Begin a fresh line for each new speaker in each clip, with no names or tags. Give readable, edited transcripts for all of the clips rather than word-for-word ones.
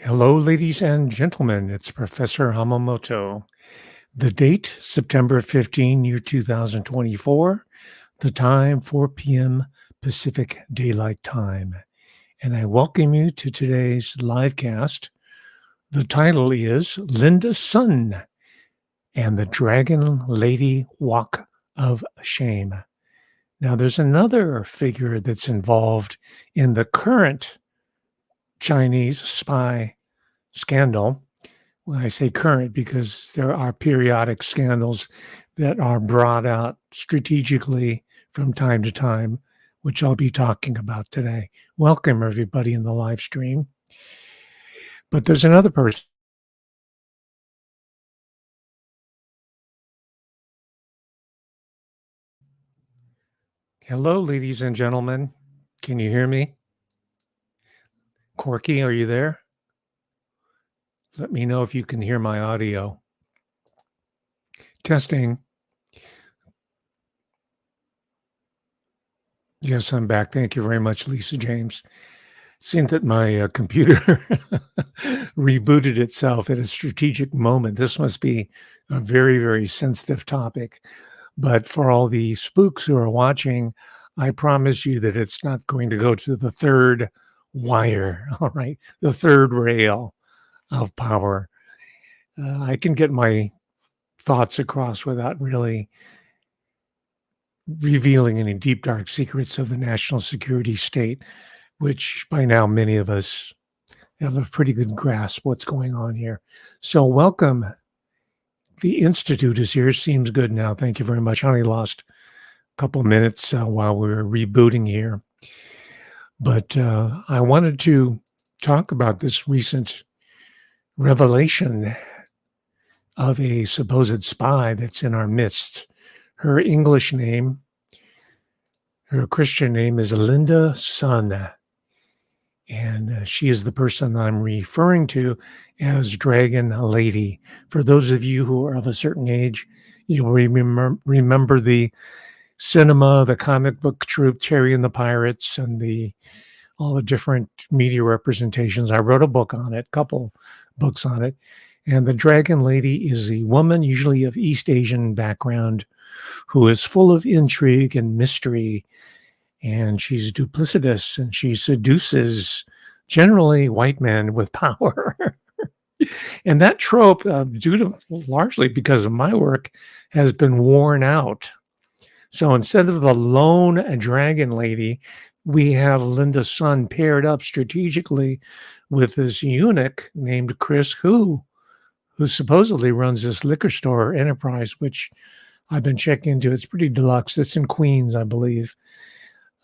Hello, ladies and gentlemen. It's Professor Hamamoto. The date, September 15, year 2024. The time, 4 p.m. Pacific Daylight Time. And I welcome you to today's live cast. The title is Linda Sun and the Dragon Lady Walk of Shame. Now, there's another figure that's involved in the current Chinese spy scandal. When I say current, because there are periodic scandals that are brought out strategically from time to time, which I'll be talking about today. Welcome, everybody, in the live stream. But there's another person. Hello, ladies and gentlemen. Can you hear me? Corky, are you there? Let me know if you can hear my audio. Testing. Yes, I'm back. Thank you very much, Lisa James. Seemed that my computer rebooted itself at a strategic moment. This must be a very, very sensitive topic. But for all the spooks who are watching, I promise you that it's not going to go to the third wire, all right? The third rail of power. I can get my thoughts across without really revealing any deep, dark secrets of the national security state, which by now many of us have a pretty good grasp what's going on here. So welcome. The Institute is here. Seems good now. Thank you very much. I only lost a couple minutes while we were rebooting here. But I wanted to talk about this recent revelation of a supposed spy that's in our midst. Her English name, her Christian name is Linda Sun. And she is the person I'm referring to as Dragon Lady. For those of you who are of a certain age, you'll remember the cinema, the comic book troupe, Terry and the Pirates, and all the different media representations. I wrote a book on it, couple books on it. And the Dragon Lady is a woman, usually of East Asian background, who is full of intrigue and mystery. And she's duplicitous and she seduces generally white men with power. And that trope, largely because of my work, has been worn out. So instead of the lone dragon lady, we have Linda Sun paired up strategically with this eunuch named Chris who supposedly runs this liquor store enterprise, which I've been checking into. It's pretty deluxe. It's in Queens, I believe.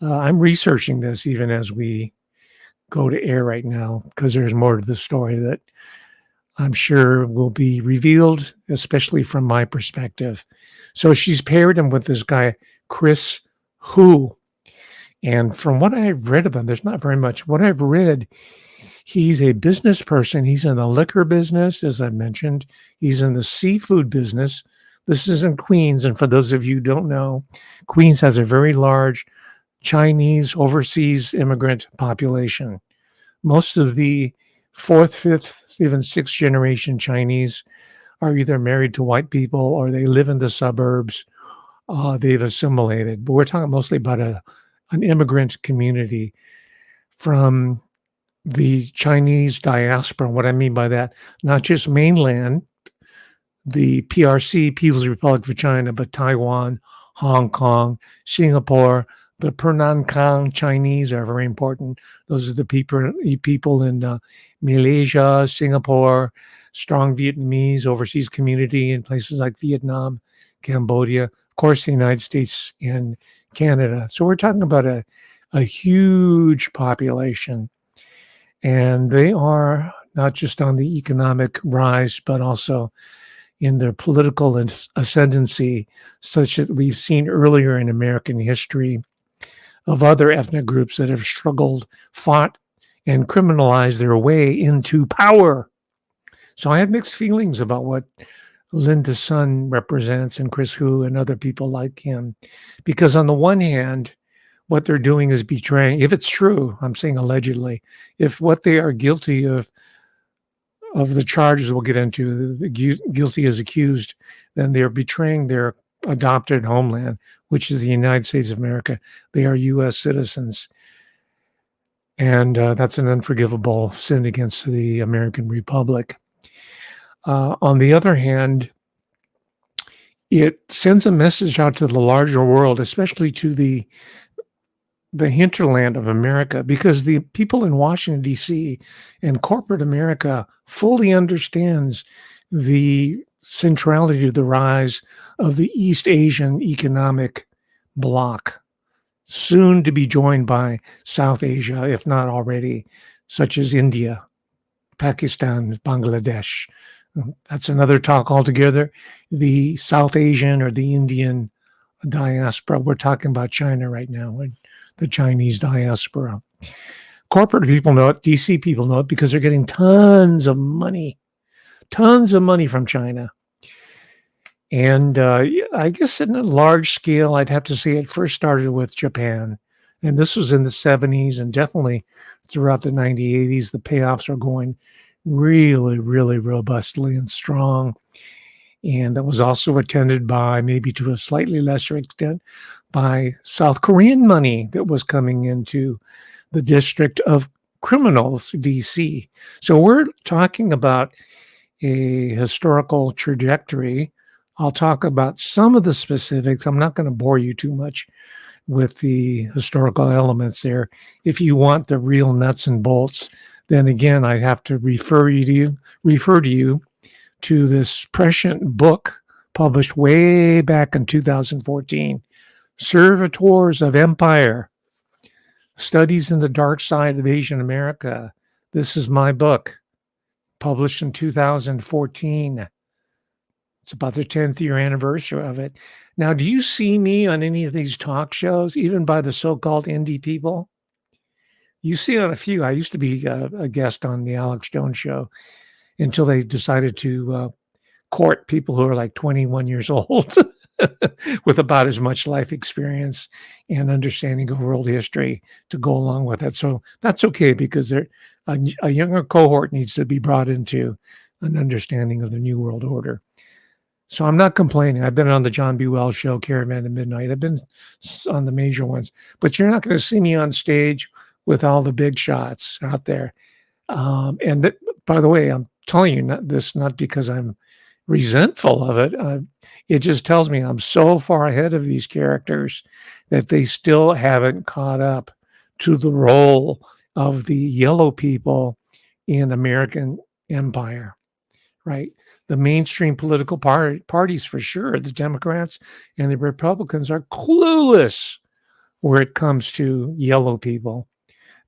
I'm researching this even as we go to air right now, because there's more to the story that I'm sure will be revealed, especially from my perspective. So she's paired him with this guy, Chris Who. And from what I've read about him, there's not very much. What I've read, he's a business person. He's in the liquor business, as I mentioned. He's in the seafood business. This is in Queens. And for those of you who don't know, Queens has a very large Chinese overseas immigrant population. Most of the fourth, fifth, even sixth generation Chinese are either married to white people or they live in the suburbs. They've assimilated. But we're talking mostly about an immigrant community from the Chinese diaspora. What I mean by that, not just mainland, the PRC, People's Republic of China, but Taiwan, Hong Kong, Singapore. The Peranakan Chinese are very important. Those are the people in Malaysia, Singapore, strong Vietnamese overseas community in places like Vietnam, Cambodia, of course, the United States and Canada. So we're talking about a huge population. And they are not just on the economic rise, but also in their political ascendancy, such that we've seen earlier in American history of other ethnic groups that have struggled, fought, and criminalized their way into power. So I have mixed feelings about what Linda Sun represents and Chris Hu and other people like him. Because on the one hand, what they're doing is betraying, if it's true, I'm saying allegedly, if what they are guilty of of the charges we'll get into, the guilty as accused, then they're betraying their adopted homeland, which is the United States of America. They are U.S. citizens. And that's an unforgivable sin against the American Republic. On the other hand, it sends a message out to the larger world, especially to the hinterland of America, because the people in Washington, D.C. and corporate America fully understands the centrality of the rise of the East Asian economic bloc, soon to be joined by South Asia, if not already, such as India, Pakistan, Bangladesh. That's another talk altogether. The South Asian or the Indian diaspora. We're talking about China right now, the Chinese diaspora. Corporate people know it. DC people know it because they're getting tons of money from China. And I guess in a large scale, I'd have to say it first started with Japan. And this was in the 70s and definitely throughout the 1980s. The payoffs are going really, really robustly and strong. And that was also attended by, maybe to a slightly lesser extent, by South Korean money that was coming into the District of Criminals, DC. So we're talking about a historical trajectory. I'll talk about some of the specifics. I'm not going to bore you too much with the historical elements there. If you want the real nuts and bolts, then again, I have to refer you to this prescient book published way back in 2014, Servitors of Empire, Studies in the Dark Side of Asian America. This is my book, published in 2014. It's about the 10th year anniversary of it. Now, do you see me on any of these talk shows, even by the so-called indie people? You see on a few. I used to be a guest on the Alex Jones show until they decided to court people who are like 21 years old with about as much life experience and understanding of world history to go along with it. So that's okay, because a younger cohort needs to be brought into an understanding of the New World Order. So I'm not complaining. I've been on the John B. Wells show, Caravan to Midnight. I've been on the major ones, but you're not going to see me on stage with all the big shots out there. By the way, I'm telling you this not because I'm resentful of it. It just tells me I'm so far ahead of these characters that they still haven't caught up to the role of the yellow people in American empire, right? The mainstream political parties, for sure, the Democrats and the Republicans, are clueless where it comes to yellow people.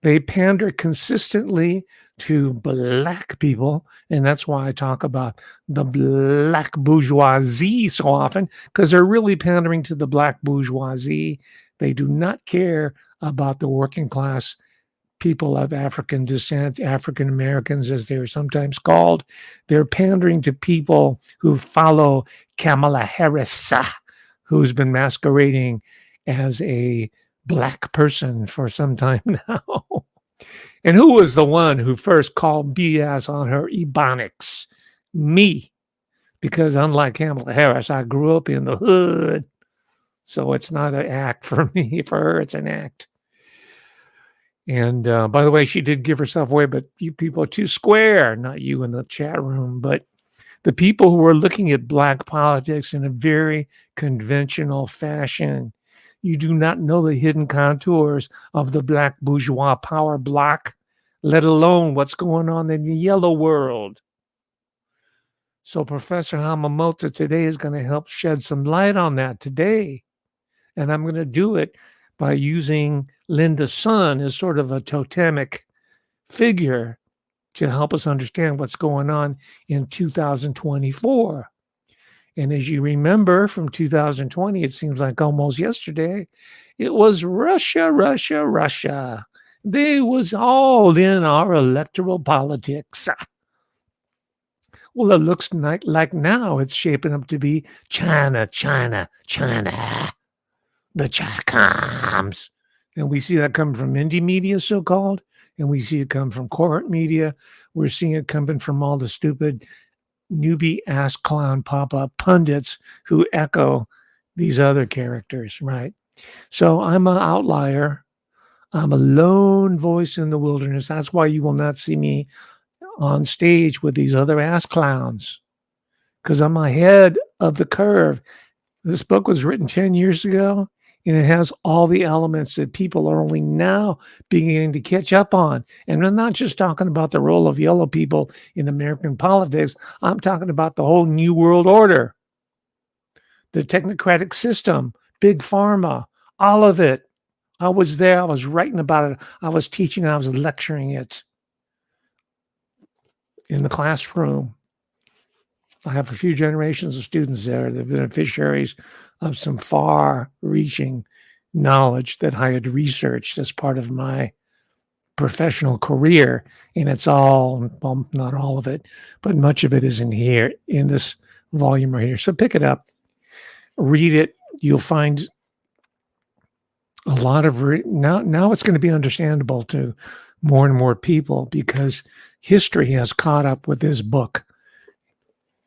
They pander consistently to black people, and that's why I talk about the black bourgeoisie so often, because they're really pandering to the black bourgeoisie. They do not care about the working class people of African descent, African Americans, as they are sometimes called. They're pandering to people who follow Kamala Harris, who's been masquerading as a black person for some time now. And who was the one who first called BS on her Ebonics? Me. Because unlike Kamala Harris, I grew up in the hood. So it's not an act for me. For her, it's an act. And by the way, she did give herself away, but you people are too square, not you in the chat room, but the people who are looking at black politics in a very conventional fashion. You do not know the hidden contours of the black bourgeois power bloc, let alone what's going on in the yellow world. So Professor Hamamoto today is going to help shed some light on that today. And I'm going to do it by using Linda Sun as sort of a totemic figure to help us understand what's going on in 2024. And as you remember from 2020, it seems like almost yesterday, it was Russia, Russia, Russia. They was all in our electoral politics. Well, it looks like now it's shaping up to be China, China, China. The Chi-Coms. And we see that coming from indie media, so-called, and we see it come from corporate media. We're seeing it coming from all the stupid newbie ass clown pop-up pundits who echo these other characters, right? So I'm an outlier. I'm a lone voice in the wilderness. That's why you will not see me on stage with these other ass clowns, because I'm ahead of the curve. This book was written 10 years ago, and it has all the elements that people are only now beginning to catch up on. And I'm not just talking about the role of yellow people in American politics. I'm talking about the whole New World Order, the technocratic system, big pharma, all of it. I was there. I was writing about it. I was teaching. I was lecturing it in the classroom. I have a few generations of students there, the beneficiaries of some far-reaching knowledge that I had researched as part of my professional career. And it's all, well, not all of it, but much of it is in here, in this volume right here. So pick it up, read it. You'll find a lot of, now it's going to be understandable to more and more people because history has caught up with this book.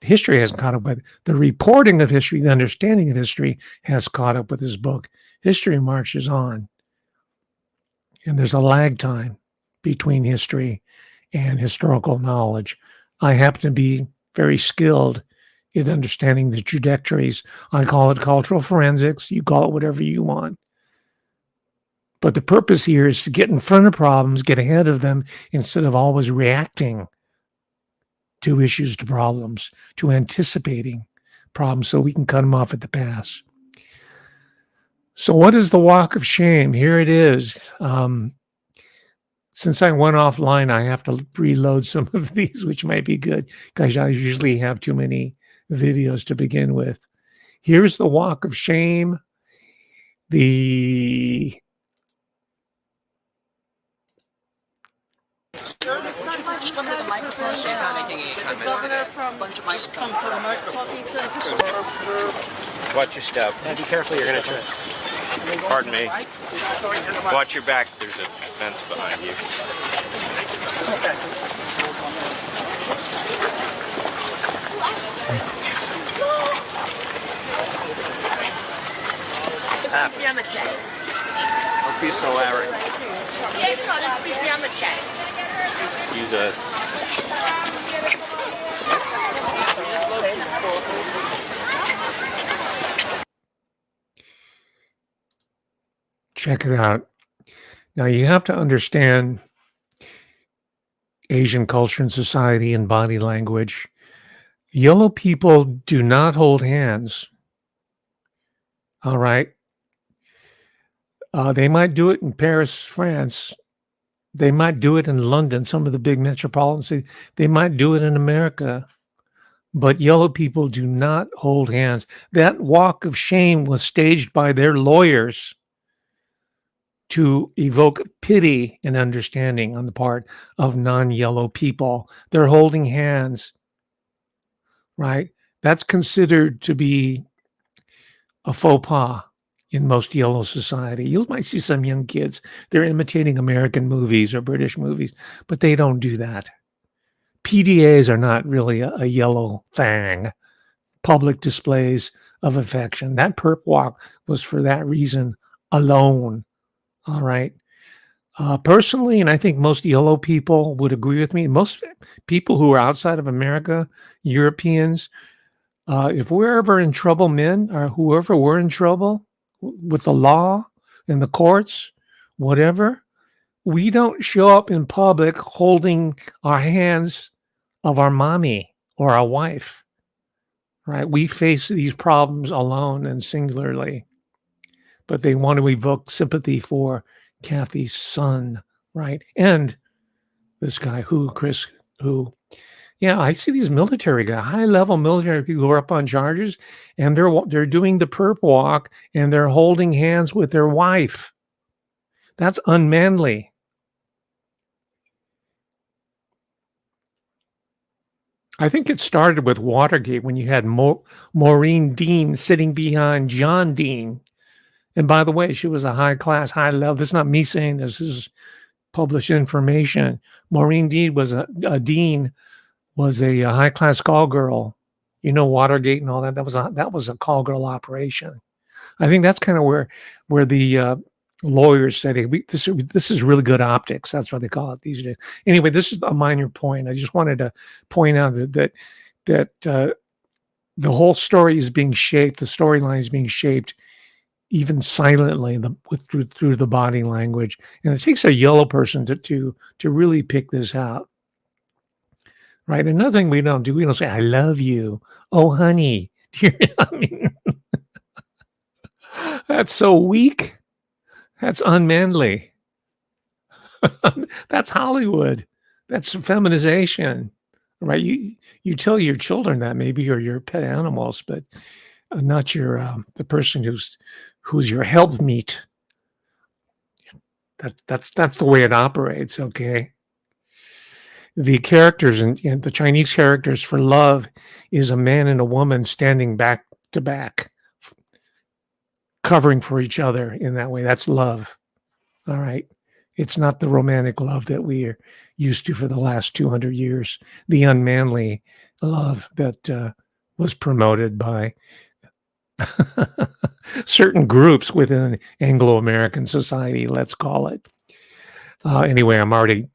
History hasn't caught up with the reporting of history, the understanding of history has caught up with this book. History marches on, and there's a lag time between history and historical knowledge. I happen to be very skilled in understanding the trajectories. I call it cultural forensics. You call it whatever you want. But the purpose here is to get in front of problems, get ahead of them, instead of always reacting to issues, to problems, to anticipating problems so we can cut them off at the pass. So what is the walk of shame? Here it is. Since I went offline, I have to reload some of these, which might be good because I usually have too many videos to begin with. Here's the walk of shame.
Come to the microphone. Stand not making any comments. Governor from a bunch of mice come to the microphone.
Watch your step.
Yeah, be careful, you're gonna trip.
Pardon me. Watch your back. There's a fence behind you.
Be on the chest.
Don't be so arrogant.
Just be on the chest.
Excuse us.
Check it out. Now you have to understand Asian culture and society and body language. Yellow people do not hold hands. All right. They might do it in Paris, France. They might do it in London, some of the big metropolitan cities. They might do it in America. But yellow people do not hold hands. That walk of shame was staged by their lawyers to evoke pity and understanding on the part of non-yellow people. They're holding hands, right? That's considered to be a faux pas in most yellow society. You might see some young kids, they're imitating American movies or British movies, but they don't do that. PDAs are not really a yellow thing. Public displays of affection. That perp walk was for that reason alone. All right. Personally, and I think most yellow people would agree with me, most people who are outside of America, Europeans, if we're ever in trouble, men, or whoever we're in trouble with the law and the courts, whatever, we don't show up in public holding our hands of our mommy or our wife, right? We face these problems alone and singularly, but they want to evoke sympathy for Kathy's son, right? And this guy Chris, yeah, I see these military guys, high-level military people who are up on charges, and they're doing the perp walk, and they're holding hands with their wife. That's unmanly. I think it started with Watergate when you had Maureen Dean sitting behind John Dean And by the way, she was a high class, high level. This is not me saying this. This is published information. Maureen Dean was a dean, was a high class call girl. You know, Watergate and all that. That was a call girl operation. I think that's kind of where the lawyers said, hey, this is really good optics. That's what they call it these days. Anyway, this is a minor point. I just wanted to point out that the whole story is being shaped. The storyline is being shaped even silently through the body language, and it takes a yellow person to really pick this out. Right. Another thing we don't do, we don't say, I love you. Oh, honey. I mean, that's so weak. That's unmanly. That's Hollywood. That's feminization. Right. You tell your children that maybe, or your pet animals, but not your the person who's your helpmeet. That's the way it operates. Okay. The characters in the Chinese characters for love is a man and a woman standing back to back, covering for each other in that way. That's love. All right. It's not the romantic love that we are used to for the last 200 years, the unmanly love that was promoted by certain groups within Anglo-American society, let's call it. Anyway, I'm already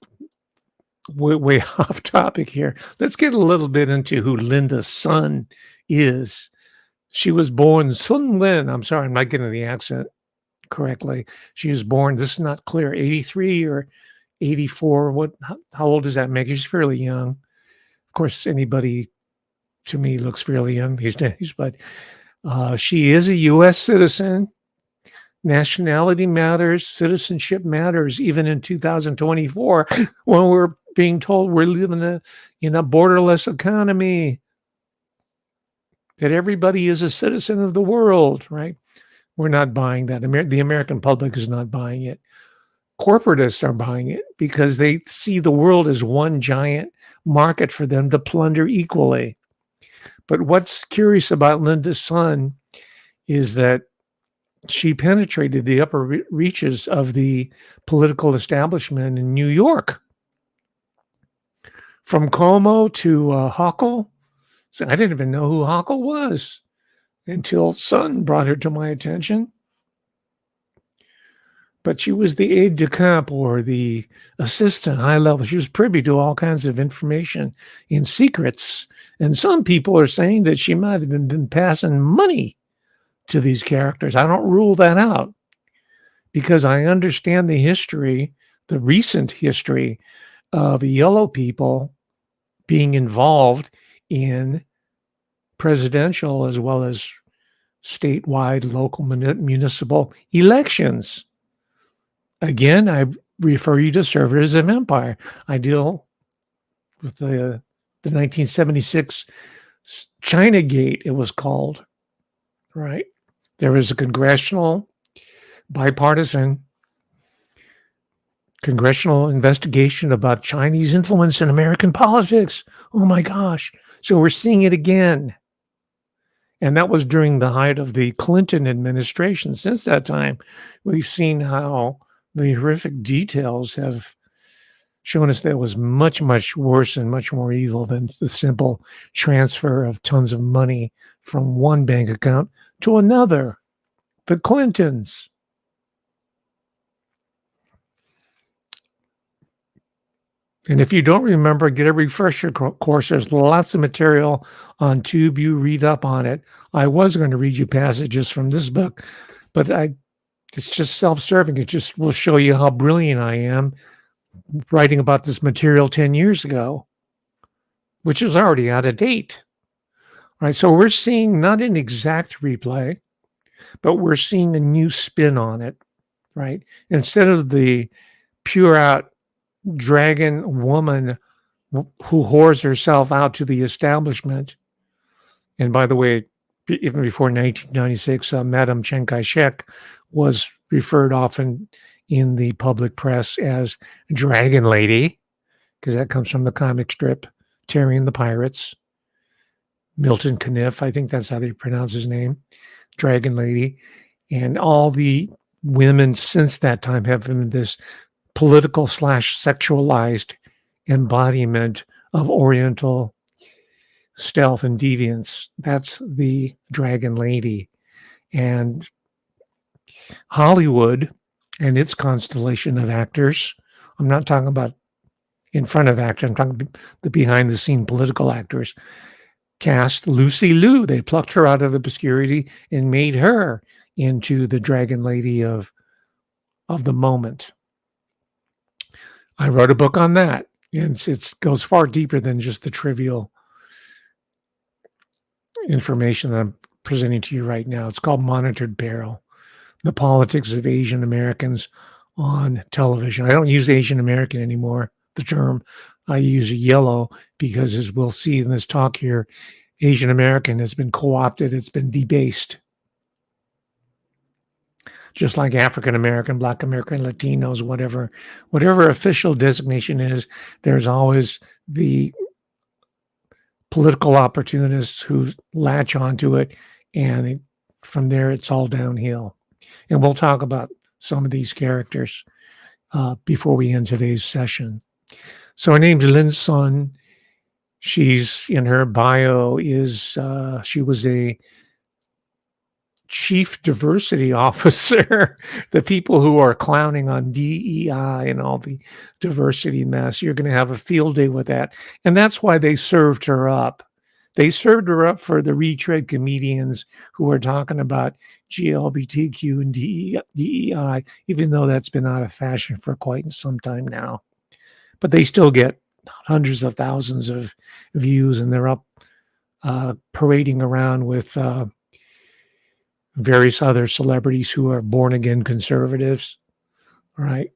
way off topic here. Let's get a little bit into who Linda Sun is. She was born Sun Lin. I'm sorry, I'm not getting the accent correctly. She was born, this is not clear, 83 or 84. How old does that make her? She's fairly young. Of course, anybody to me looks fairly young these days, but she is a U.S. citizen. Nationality matters, citizenship matters, even in 2024, when we're being told we're living in a borderless economy, that everybody is a citizen of the world, right? We're not buying that. The American public is not buying it. Corporatists are buying it because they see the world as one giant market for them to plunder equally. But what's curious about Linda Sun is that she penetrated the upper reaches of the political establishment in New York. From Como to Hochul. So I didn't even know who Hochul was until Sun brought her to my attention. But she was the aide de camp, or the assistant, high level. She was privy to all kinds of information in secrets. And some people are saying that she might have been passing money to these characters. I don't rule that out because I understand the history, the recent history of yellow people being involved in presidential as well as statewide, local, municipal elections. Again, I refer you to Servitors of Empire. I deal with the 1976 China Gate, it was called, right? There was a bipartisan congressional investigation about Chinese influence in American politics. Oh my gosh. So we're seeing it again. And that was during the height of the Clinton administration. Since that time, we've seen how the horrific details have shown us that it was much, much worse and much more evil than the simple transfer of tons of money from one bank account to another. The Clintons. And if you don't remember, get a refresher course. There's lots of material on Tube. You read up on it. I was going to read you passages from this book, but it's just self-serving. It just will show you how brilliant I am writing about this material 10 years ago, which is already out of date. All right, so we're seeing not an exact replay, but we're seeing a new spin on it, right? Instead of the pure out dragon woman who whores herself out to the establishment. And by the way, even before 1996, Madame Chiang Kai-shek was referred often in the public press as Dragon Lady, because that comes from the comic strip Terry and the Pirates. Milton Caniff, I think that's how they pronounce his name, Dragon Lady. And all the women since that time have been this political / sexualized embodiment of Oriental stealth and deviance. That's the Dragon Lady. And Hollywood and its constellation of actors, I'm not talking about in front of actors, I'm talking the behind the scene political actors, cast Lucy Liu. They plucked her out of obscurity and made her into the Dragon Lady of the moment. I wrote a book on that. And it goes far deeper than just the trivial information that I'm presenting to you right now. It's called Monitored Peril: The Politics of Asian Americans on Television. I don't use Asian American anymore, the term. I use yellow because, as we'll see in this talk here, Asian American has been co-opted. It's been debased. Just like African American, Black American, Latinos, whatever official designation is, there's always the political opportunists who latch onto it, and from there it's all downhill. And we'll talk about some of these characters before we end today's session. So her name's Lin Sun. She's, in her bio, she was a chief diversity officer. The people who are clowning on DEI and all the diversity mess, you're going to have a field day with that. And that's why they served her up. They served her up for the retread comedians who are talking about GLBTQ and DEI, even though that's been out of fashion for quite some time now. But they still get hundreds of thousands of views, and they're up parading around with various other celebrities who are born-again conservatives, right?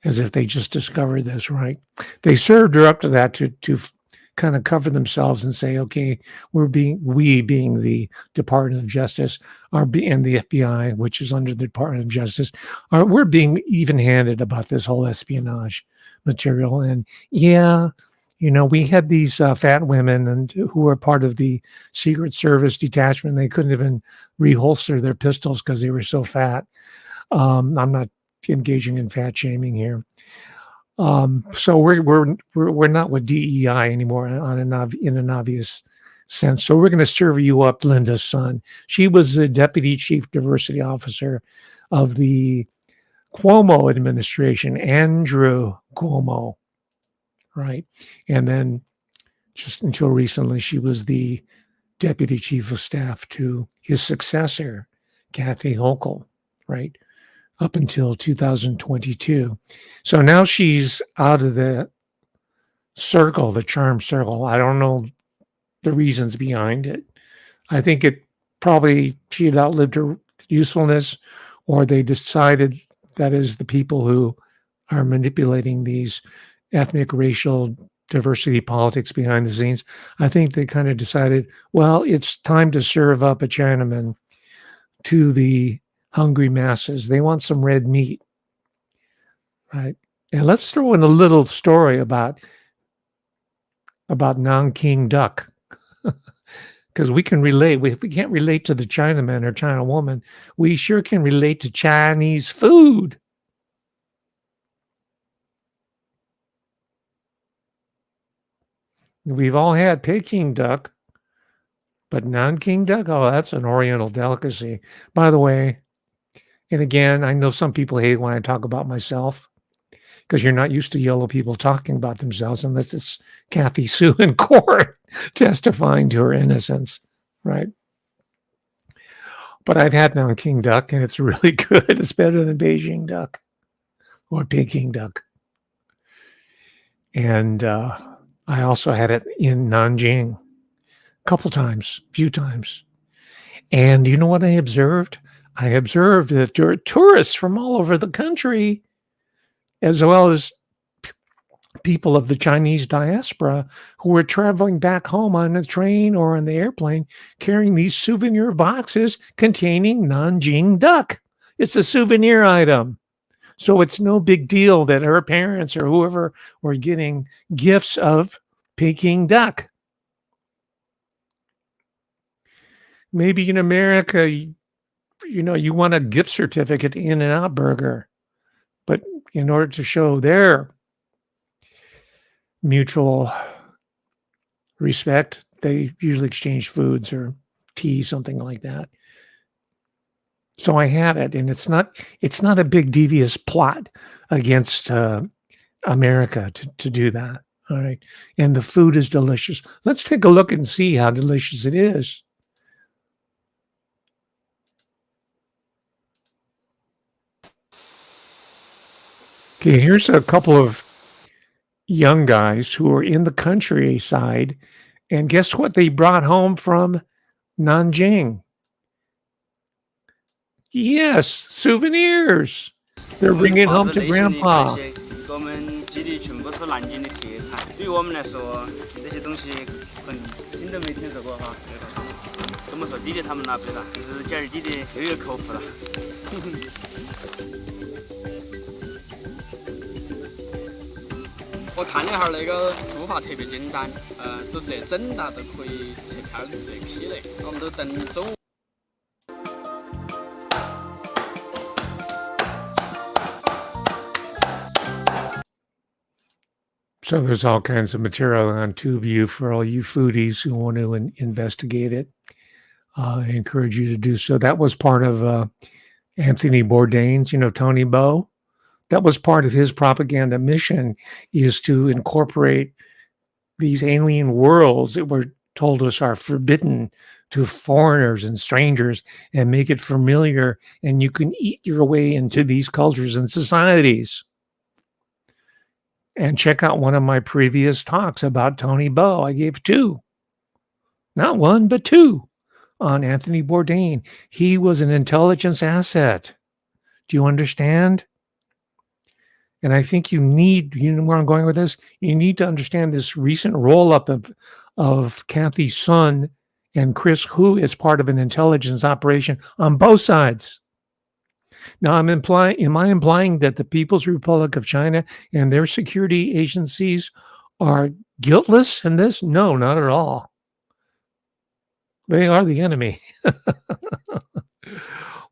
As if they just discovered this, right? They served her up to that to kind of cover themselves and say, okay, we being the Department of Justice, and the FBI, which is under the Department of Justice, we're being even-handed about this whole espionage material. And yeah, we had these fat women who were part of the Secret Service detachment. They couldn't even reholster their pistols because they were so fat. I'm not engaging in fat shaming here. So we're not with DEI anymore in an obvious sense. So we're going to serve you up Linda Sun. She was the Deputy Chief Diversity Officer of the Cuomo administration, Andrew Cuomo, right? And then just until recently, she was the Deputy Chief of Staff to his successor, Kathy Hochul, right? Up until 2022. So now she's out of the circle, the charm circle. I don't know the reasons behind it. I think it probably she had outlived her usefulness, or they decided, that is, the people who are manipulating these ethnic, racial diversity politics behind the scenes. I think they kind of decided, well, it's time to serve up a Chinaman to the hungry masses. They want some red meat, right? And let's throw in a little story about Nanking duck, because we can relate. If we can't relate to the Chinaman or China woman, we sure can relate to Chinese food. We've all had Peking duck, but Nanking duck, oh, that's an Oriental delicacy. By the way, and again, I know some people hate when I talk about myself, because you're not used to yellow people talking about themselves unless it's Kathy Sue in court testifying to her innocence, right? But I've had Nanking duck, and it's really good. It's better than Beijing duck or Peking duck. And I also had it in Nanjing a few times. And you know what I observed? I observed that there are tourists from all over the country, as well as people of the Chinese diaspora, who were traveling back home on the train or on the airplane, carrying these souvenir boxes containing Nanjing duck. It's a souvenir item. So it's no big deal that her parents or whoever were getting gifts of Peking duck. Maybe in America, you want a gift certificate to In-N-Out Burger, but in order to show their mutual respect, they usually exchange foods or tea, something like that. So I had it, and it's not a big devious plot against America to do that. All right, and the food is delicious. Let's take a look and see how delicious it is. Okay, here's a couple of young guys who are in the countryside, and guess what they brought home from Nanjing? Yes, souvenirs. They're bringing home to Grandpa.
我们基地全部是南京的特产，对于我们来说，这些东西很听都没听说过哈。这么说，弟弟他们那辈了，就是家儿弟弟又有口福了。我看了一下那个做法特别简单，都是整大都可以切片直接劈的，我们都等中午。
So there's all kinds of material on TubeView for all you foodies who want to investigate it. I encourage you to do so. That was part of Anthony Bourdain's, Tony Bo. That was part of his propaganda mission, is to incorporate these alien worlds that were told us are forbidden to foreigners and strangers and make it familiar, and you can eat your way into these cultures and societies. And check out one of my previous talks about Tony Bo. I gave 2, not 1, but 2, on Anthony Bourdain. He was an intelligence asset. Do you understand? And I think you know where I'm going with this? You need to understand this recent roll-up of Kathy's son and Chris Hu as part of an intelligence operation on both sides. Now, am I implying that the People's Republic of China and their security agencies are guiltless in this? No, not at all. They are the enemy.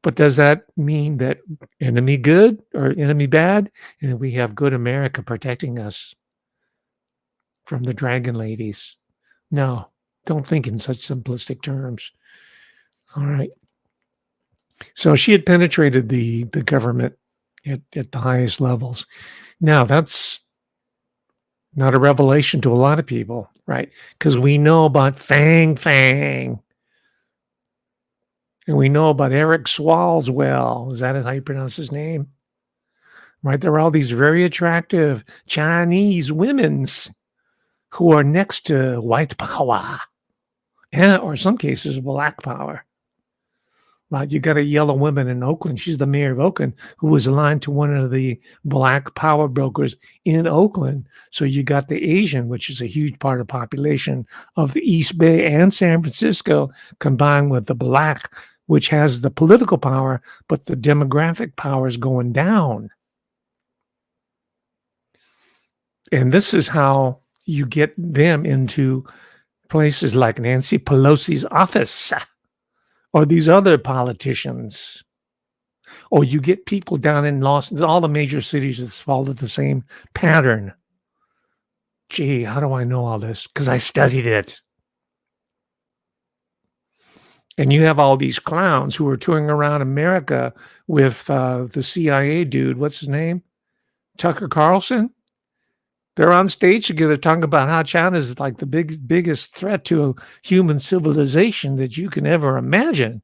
But does that mean that enemy good or enemy bad? And we have good America protecting us from the dragon ladies? No, don't think in such simplistic terms. All right. So she had penetrated the government at the highest levels. Now, that's not a revelation to a lot of people, right? Because we know about Fang Fang. And we know about Eric Swalwell. Is that how you pronounce his name? Right? There are all these very attractive Chinese women who are next to white power, or in some cases, black power. Right, you got a yellow woman in Oakland. She's the mayor of Oakland, who was aligned to one of the black power brokers in Oakland. So you got the Asian, which is a huge part of the population of the East Bay and San Francisco, combined with the black, which has the political power, but the demographic power is going down. And this is how you get them into places like Nancy Pelosi's office, or these other politicians, or you get people down in all the major cities that follow the same pattern. Gee, how do I know all this? Because I studied it. And you have all these clowns who are touring around America with the CIA dude. What's his name? Tucker Carlson. They're on stage together talking about how China is like the biggest threat to human civilization that you can ever imagine.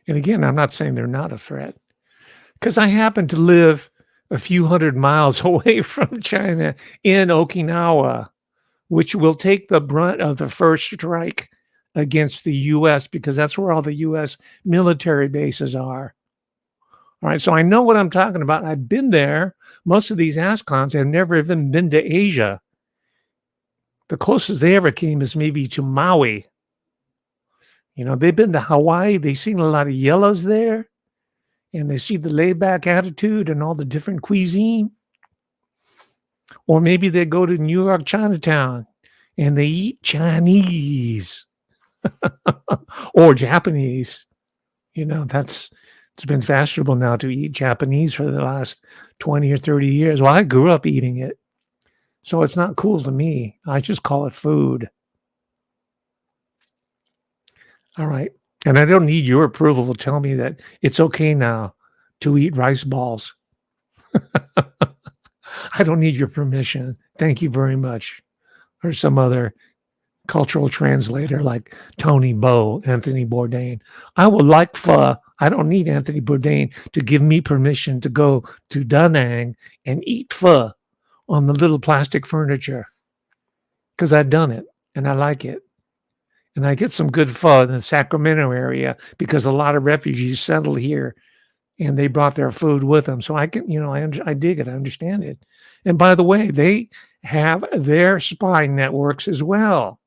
And again, I'm not saying they're not a threat, because I happen to live a few hundred miles away from China in Okinawa, which will take the brunt of the first strike against the U.S. because that's where all the U.S. military bases are. All right, so I know what I'm talking about. I've been there. Most of these ass clowns have never even been to Asia. The closest they ever came is maybe to Maui. They've been to Hawaii. They've seen a lot of yellows there, and they see the laid-back attitude and all the different cuisine. Or maybe they go to New York Chinatown and they eat Chinese or Japanese. It's been fashionable now to eat Japanese for the last 20 or 30 years. Well, I grew up eating it, so it's not cool to me. I just call it food. All right. And I don't need your approval to tell me that it's okay now to eat rice balls. I don't need your permission. Thank you very much. Or some other cultural translator like Tony Bow, Anthony Bourdain. I would like for, I don't need Anthony Bourdain to give me permission to go to Da Nang and eat pho on the little plastic furniture, because I've done it and I like it. And I get some good pho in the Sacramento area because a lot of refugees settled here and they brought their food with them. So I can, I dig it. I understand it. And by the way, they have their spy networks as well.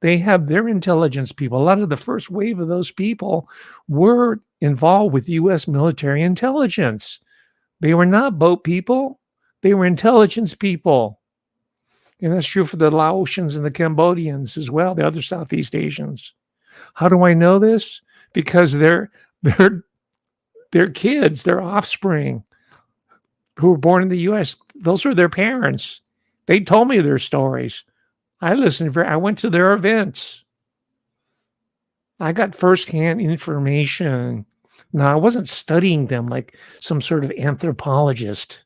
They have their intelligence people. A lot of the first wave of those people were involved with U.S. military intelligence. They were not boat people. They were intelligence people. And that's true for the Laotians and the Cambodians as well, the other Southeast Asians. How do I know this? Because their kids, their offspring who were born in the U.S., those were their parents. They told me their stories. I went to their events. I got firsthand information. Now, I wasn't studying them like some sort of anthropologist,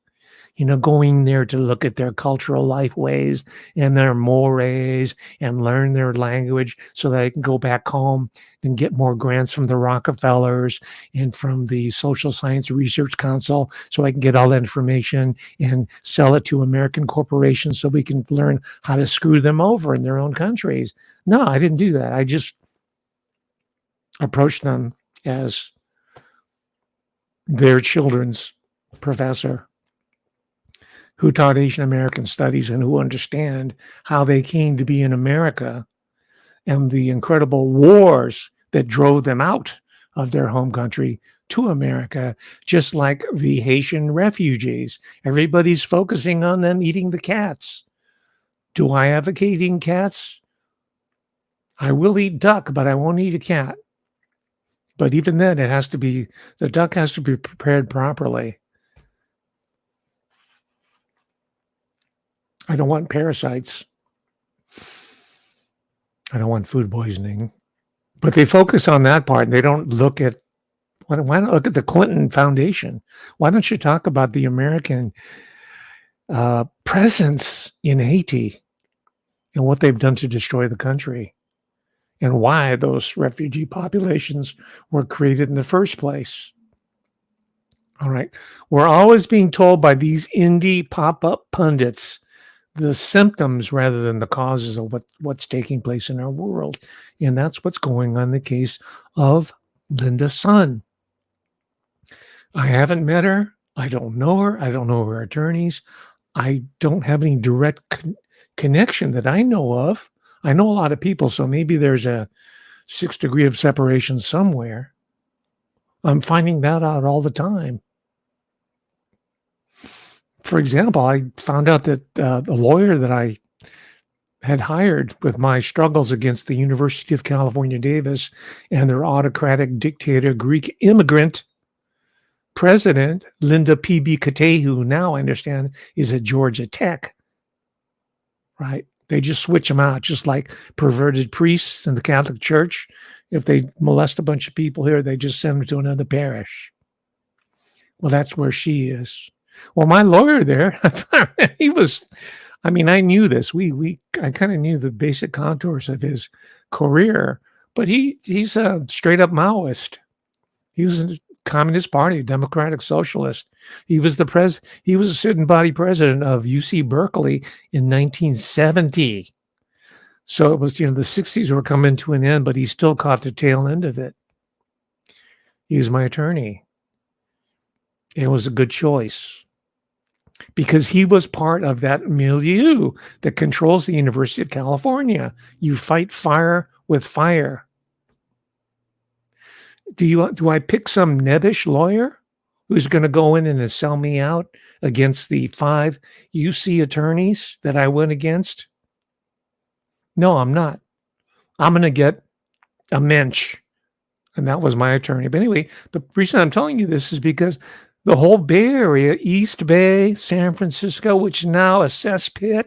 going there to look at their cultural life ways and their mores and learn their language so that I can go back home and get more grants from the Rockefellers and from the Social Science Research Council so I can get all that information and sell it to American corporations so we can learn how to screw them over in their own countries. No, I didn't do that. I just approached them as their children's professor who taught Asian American studies and who understand how they came to be in America and the incredible wars that drove them out of their home country to America, just like the Haitian refugees. Everybody's focusing on them eating the cats. Do I advocate eating cats? I will eat duck, but I won't eat a cat. But even then, the duck has to be prepared properly. I don't want parasites. I don't want food poisoning. But they focus on that part and they don't look at, why don't look at the Clinton Foundation? Why don't you talk about the American presence in Haiti and what they've done to destroy the country and why those refugee populations were created in the first place? All right. We're always being told by these indie pop-up pundits the symptoms rather than the causes of what's taking place in our world. And that's what's going on in the case of Linda Sun. I haven't met her. I don't know her. I don't know her attorneys. I don't have any direct connection that I know of. I know a lot of people, so maybe there's a 6 degree of separation somewhere. I'm finding that out all the time. For example, I found out that the lawyer that I had hired with my struggles against the University of California, Davis, and their autocratic dictator, Greek immigrant president, Linda P.B. Kate, who now I understand is at Georgia Tech, right? They just switch them out, just like perverted priests in the Catholic Church. If they molest a bunch of people here, they just send them to another parish. Well, that's where she is. Well, my lawyer there, I knew this. I kind of knew the basic contours of his career, but he's a straight up Maoist. He was in the Communist Party, Democratic Socialist. He was a student body president of UC Berkeley in 1970. So it was, the 60s were coming to an end, but he still caught the tail end of it. He was my attorney. It was a good choice because he was part of that milieu that controls the University of California. You fight fire with fire. Do I pick some nebbish lawyer who's going to go in and sell me out against the 5 UC attorneys that I went against? No, I'm not. I'm going to get a mensch. And that was my attorney. But anyway, the reason I'm telling you this is because the whole Bay Area, East Bay, San Francisco, which is now a cesspit,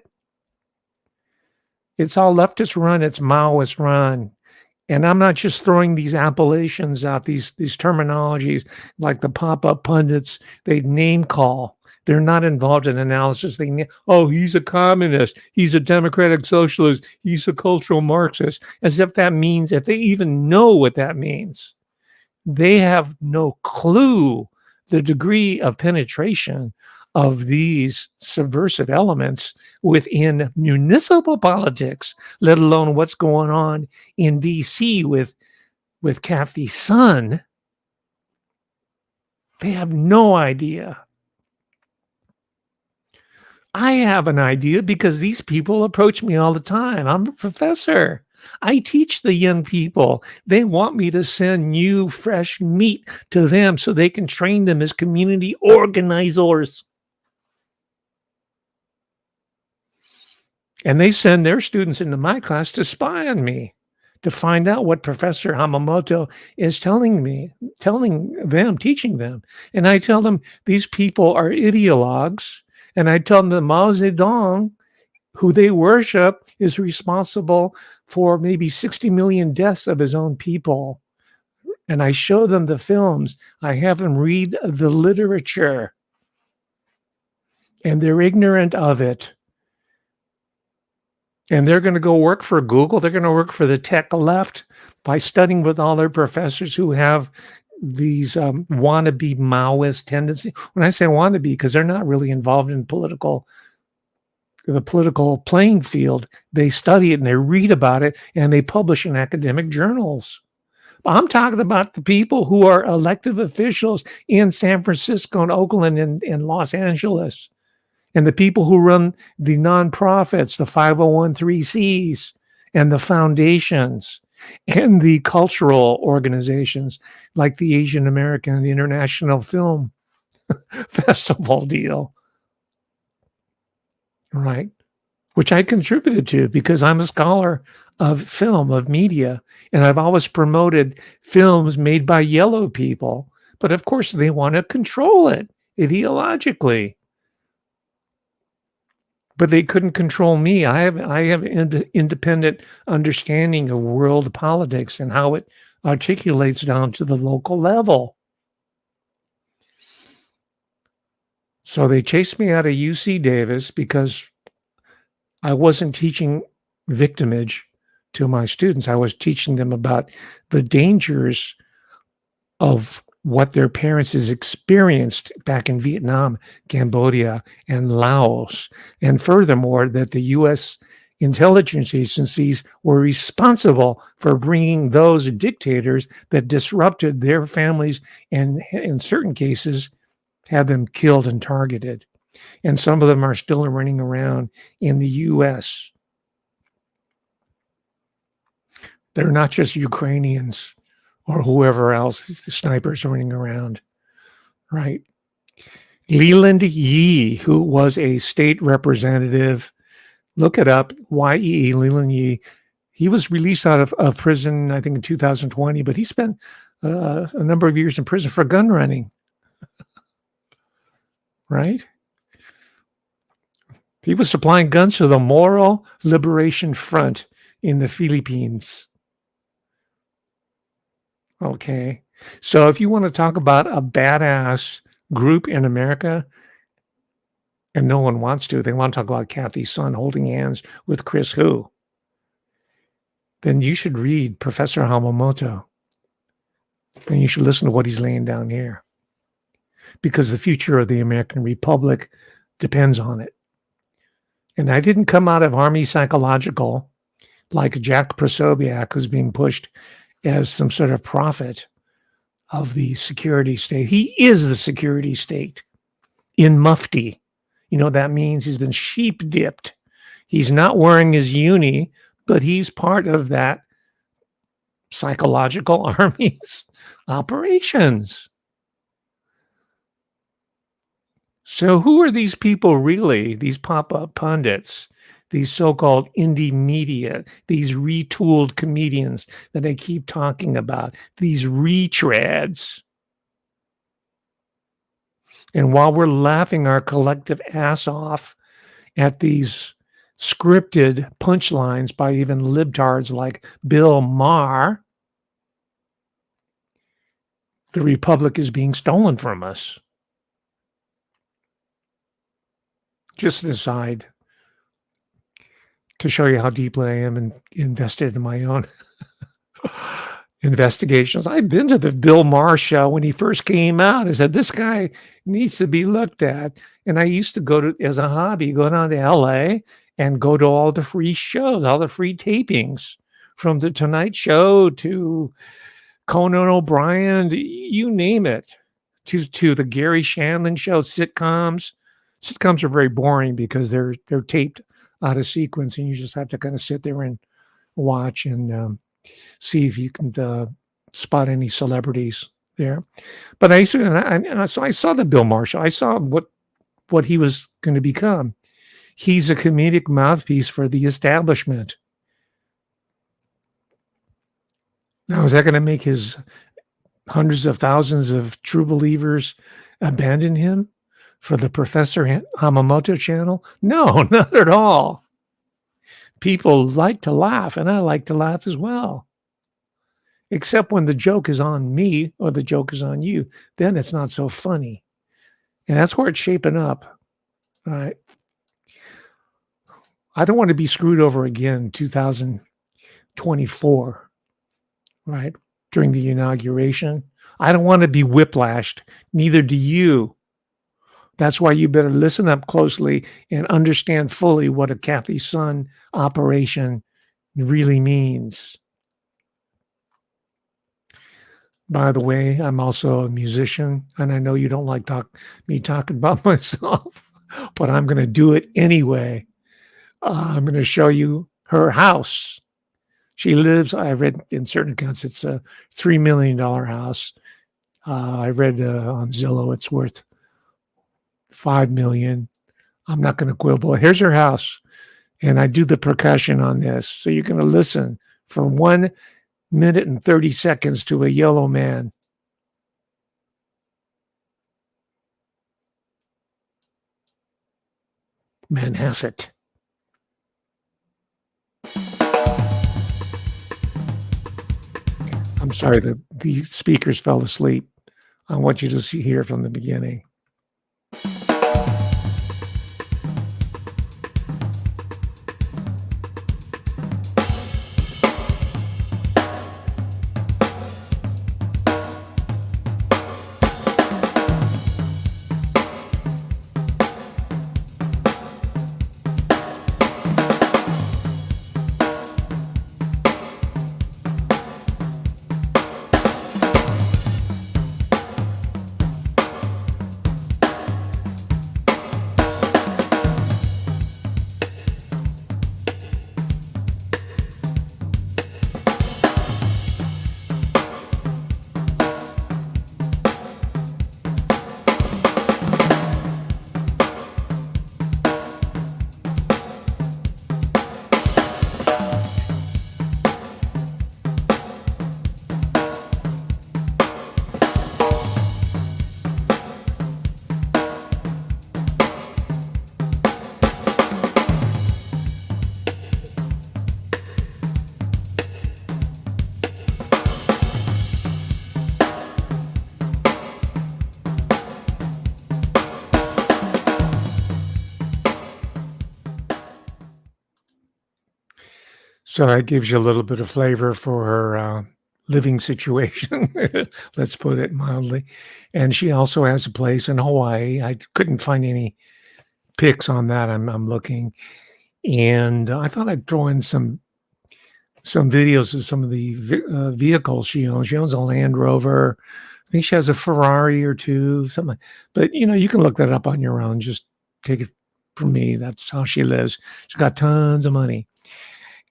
it's all leftist run, it's Maoist run. And I'm not just throwing these appellations out, these terminologies like the pop-up pundits, they name call. They're not involved in analysis. Oh, he's a communist. He's a democratic socialist. He's a cultural Marxist, as if that means, if they even know what that means. They have no clue the degree of penetration of these subversive elements within municipal politics, let alone what's going on in DC with Kathy's son. They have no idea. I have an idea because these people approach me all the time. I'm a professor. I teach the young people. They want me to send new, fresh meat to them so they can train them as community organizers. And they send their students into my class to spy on me, to find out what Professor Hamamoto is telling them, teaching them. And I tell them these people are ideologues. And I tell them that Mao Zedong, who they worship, is responsible for maybe 60 million deaths of his own people. And I show them the films. I have them read the literature. And they're ignorant of it. And they're going to go work for Google. They're going to work for the tech left by studying with all their professors who have these wannabe Maoist tendencies. When I say wannabe, because they're not really involved in the political playing field. They study it and they read about it and they publish in academic journals. I'm talking about the people who are elected officials in San Francisco and Oakland and Los Angeles, and the people who run the nonprofits, the 501(c)(3)s, and the foundations, and the cultural organizations like the Asian American and the International Film Festival deal, right? Which I contributed to because I'm a scholar of film, of media, and I've always promoted films made by yellow people. But of course, they want to control it ideologically. But they couldn't control me. I have independent understanding of world politics and how it articulates down to the local level. So they chased me out of UC Davis because I wasn't teaching victimage to my students. I was teaching them about the dangers of what their parents has experienced back in Vietnam, Cambodia, and Laos. And furthermore, that the U.S. intelligence agencies were responsible for bringing those dictators that disrupted their families and, in certain cases, had them killed and targeted. And some of them are still running around in the U.S. They're not just Ukrainians or whoever else, the snipers running around, right? Leland Yee, who was a state representative, look it up, Y-E-E, Leland Yee. He was released out of prison, I think, in 2020, but he spent a number of years in prison for gun running, right? He was supplying guns to the Moro Liberation Front in the Philippines. Okay. So if you want to talk about a badass group in America, and no one wants to, they want to talk about Kathy's son holding hands with Chris Hu, then you should read Professor Hamamoto. And you should listen to what he's laying down here. Because the future of the American Republic depends on it. And I didn't come out of Army Psychological like Jack Prosobiec, who's being pushed as some sort of prophet of the security state. He is the security state in mufti. You know what that means? He's been sheep dipped. He's not wearing his uni, but he's part of that psychological army's operations. So who are these people really, these pop-up pundits, these so-called indie media, these retooled comedians that I keep talking about, these retreads. And while we're laughing our collective ass off at these scripted punchlines by even libtards like Bill Maher, the republic is being stolen from us. Just an aside to show you how deeply I am invested in my own investigations. I've been to the Bill Maher show when he first came out. I said, this guy needs to be looked at. And I used to go to, as a hobby, go down to LA and go to all the free shows, all the free tapings, from the Tonight Show to Conan O'Brien, you name it, to the Gary Shandling show, sitcoms. Sitcoms are very boring because they're taped out of sequence, and you just have to kind of sit there and watch and see if you can spot any celebrities there. But I used to, so I saw the Bill Maher show. I saw what he was going to become. He's a comedic mouthpiece for the establishment. Now, is that going to make his hundreds of thousands of true believers abandon him for the Professor Hamamoto channel? No, not at all. People like to laugh, and I like to laugh as well. Except when the joke is on me or the joke is on you, then it's not so funny. And that's where it's shaping up. All right. I don't want to be screwed over again 2024, right? During the inauguration. I don't want to be whiplashed. Neither do you. That's why you better listen up closely and understand fully what a Kathy Sun operation really means. By the way, I'm also a musician, and I know you don't like me talking about myself, but I'm going to do it anyway. I'm going to show you her house. She lives, I read in certain accounts, it's a $3 million house. I read on Zillow it's worth $5 million. I'm not going to quibble. Here's her house. And I do the percussion on this. So you're going to listen for 1 minute and 30 seconds to a yellow man. Manhasset. I'm sorry, the speakers fell asleep. I want you to hear from the beginning. So that gives you a little bit of flavor for her living situation, let's put it mildly. And she also has a place in Hawaii. I couldn't find any pics on that. I'm looking. And I thought I'd throw in some videos of some of the vehicles she owns. She owns a Land Rover. I think she has a Ferrari or two, something. But, you can look that up on your own. Just take it from me. That's how she lives. She's got tons of money.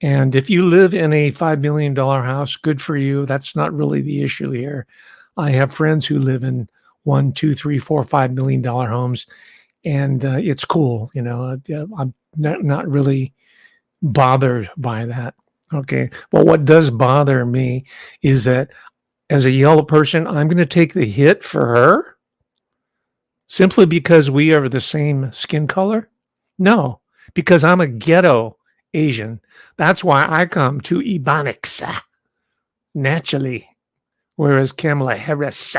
And if you live in a $5 million house, good for you. That's not really the issue here. I have friends who live in $1, $2, $3, $4, $5 million homes, and it's cool. I'm not really bothered by that. Okay. Well, what does bother me is that as a yellow person, I'm going to take the hit for her simply because we are the same skin color? No, because I'm a ghetto Asian. That's why I come to Ebonics naturally, whereas Kamala Harris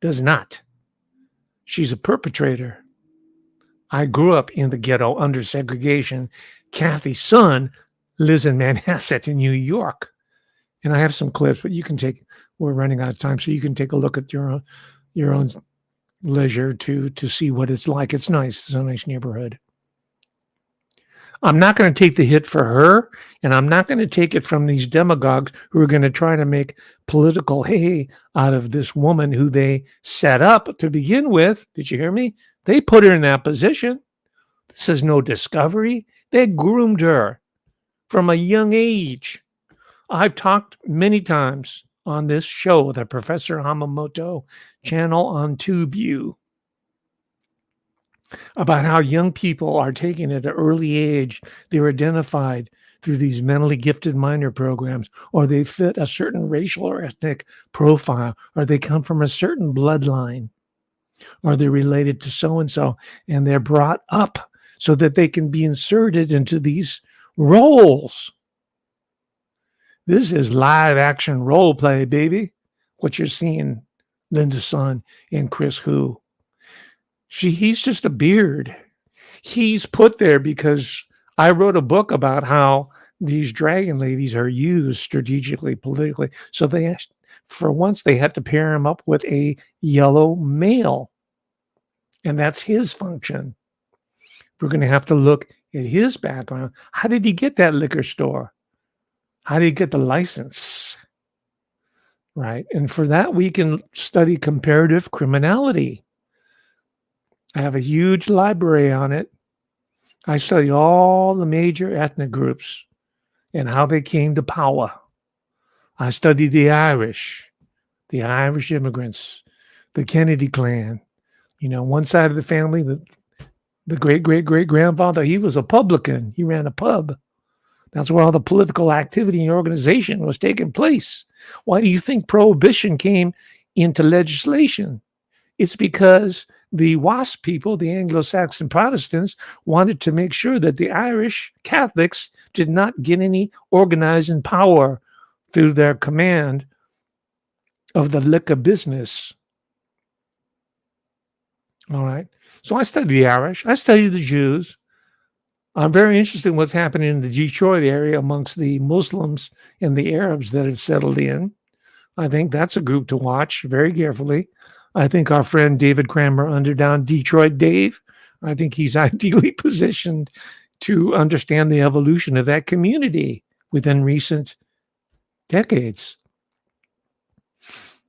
does not. She's a perpetrator. I grew up in the ghetto under segregation. Kathy's son lives in Manhasset in New York. And I have some clips, but we're running out of time, so you can take a look at your own leisure to see what it's like. It's nice. It's a nice neighborhood. I'm not going to take the hit for her, and I'm not going to take it from these demagogues who are going to try to make political hay out of this woman who they set up to begin with. Did you hear me? They put her in that position. This is no discovery. They groomed her from a young age. I've talked many times on this show, the Professor Hamamoto channel on TubeU, about how young people are taken at an early age. They're identified through these mentally gifted minor programs, or they fit a certain racial or ethnic profile, or they come from a certain bloodline, or they're related to so-and-so, and they're brought up so that they can be inserted into these roles. This is live action role play, baby. What you're seeing, Linda Sun and Chris Hu. He's just a beard. He's put there because I wrote a book about how these dragon ladies are used strategically, politically. So for once, they had to pair him up with a yellow male. And that's his function. We're going to have to look at his background. How did he get that liquor store? How do you get the license? Right. And for that, we can study comparative criminality. I have a huge library on it. I study all the major ethnic groups and how they came to power. I study the Irish immigrants, the Kennedy clan. You know, one side of the family, the great-great-great-grandfather, he was a publican. He ran a pub. That's where all the political activity and organization was taking place. Why do you think prohibition came into legislation? It's because the WASP people, the Anglo-Saxon Protestants, wanted to make sure that the Irish Catholics did not get any organizing power through their command of the liquor business. All right. So I study the Irish. I study the Jews. I'm very interested in what's happening in the Detroit area amongst the Muslims and the Arabs that have settled in. I think that's a group to watch very carefully. I think our friend David Kramer, Underdown Detroit Dave, I think he's ideally positioned to understand the evolution of that community within recent decades.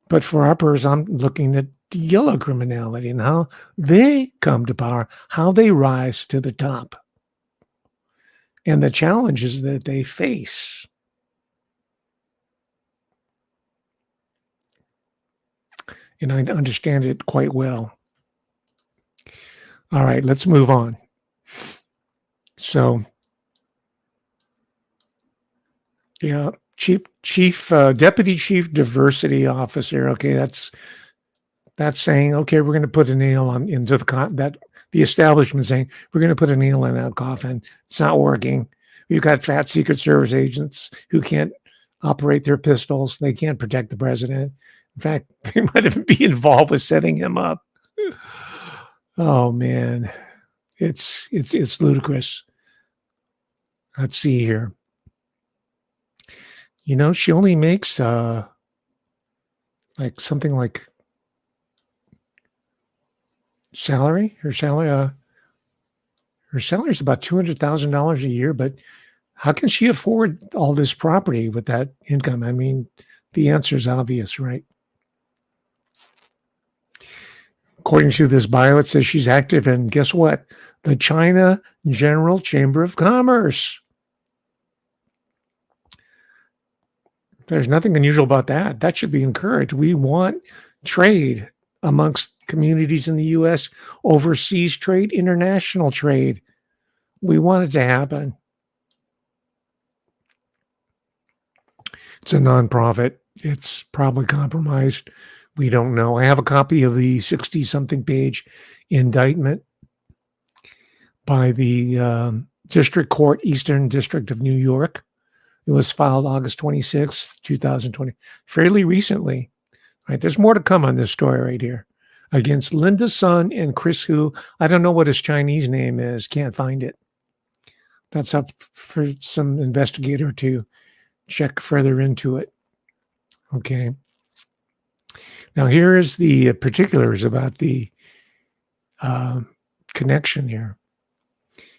But for our purpose, I'm looking at yellow criminality and how they come to power, how they rise to the top, and the challenges that they face. And I understand it quite well. All right, let's move on. So, yeah, deputy chief diversity officer. Okay, that's saying, okay, we're going to put a nail into the establishment saying we're going to put a nail in that coffin. It's not working. We've got fat Secret Service agents who can't operate their pistols. They can't protect the president. In fact, they might even be involved with setting him up. Oh man, it's ludicrous. Let's see here. You know, she only makes like something like salary. Her salary is about $200,000 a year. But how can she afford all this property with that income? I mean, the answer is obvious, right? According to this bio, it says she's active in, guess what? The China General Chamber of Commerce. There's nothing unusual about that. That should be encouraged. We want trade amongst communities in the U.S., overseas trade, international trade. We want it to happen. It's a nonprofit. It's probably compromised. We don't know. I have a copy of the 60-something page indictment by the District Court, Eastern District of New York. It was filed August 26th, 2020, fairly recently. Right, there's more to come on this story right here. Against Linda Sun and Chris Hu. I don't know what his Chinese name is. Can't find it. That's up for some investigator to check further into it. Okay. Now here is the particulars about the connection here.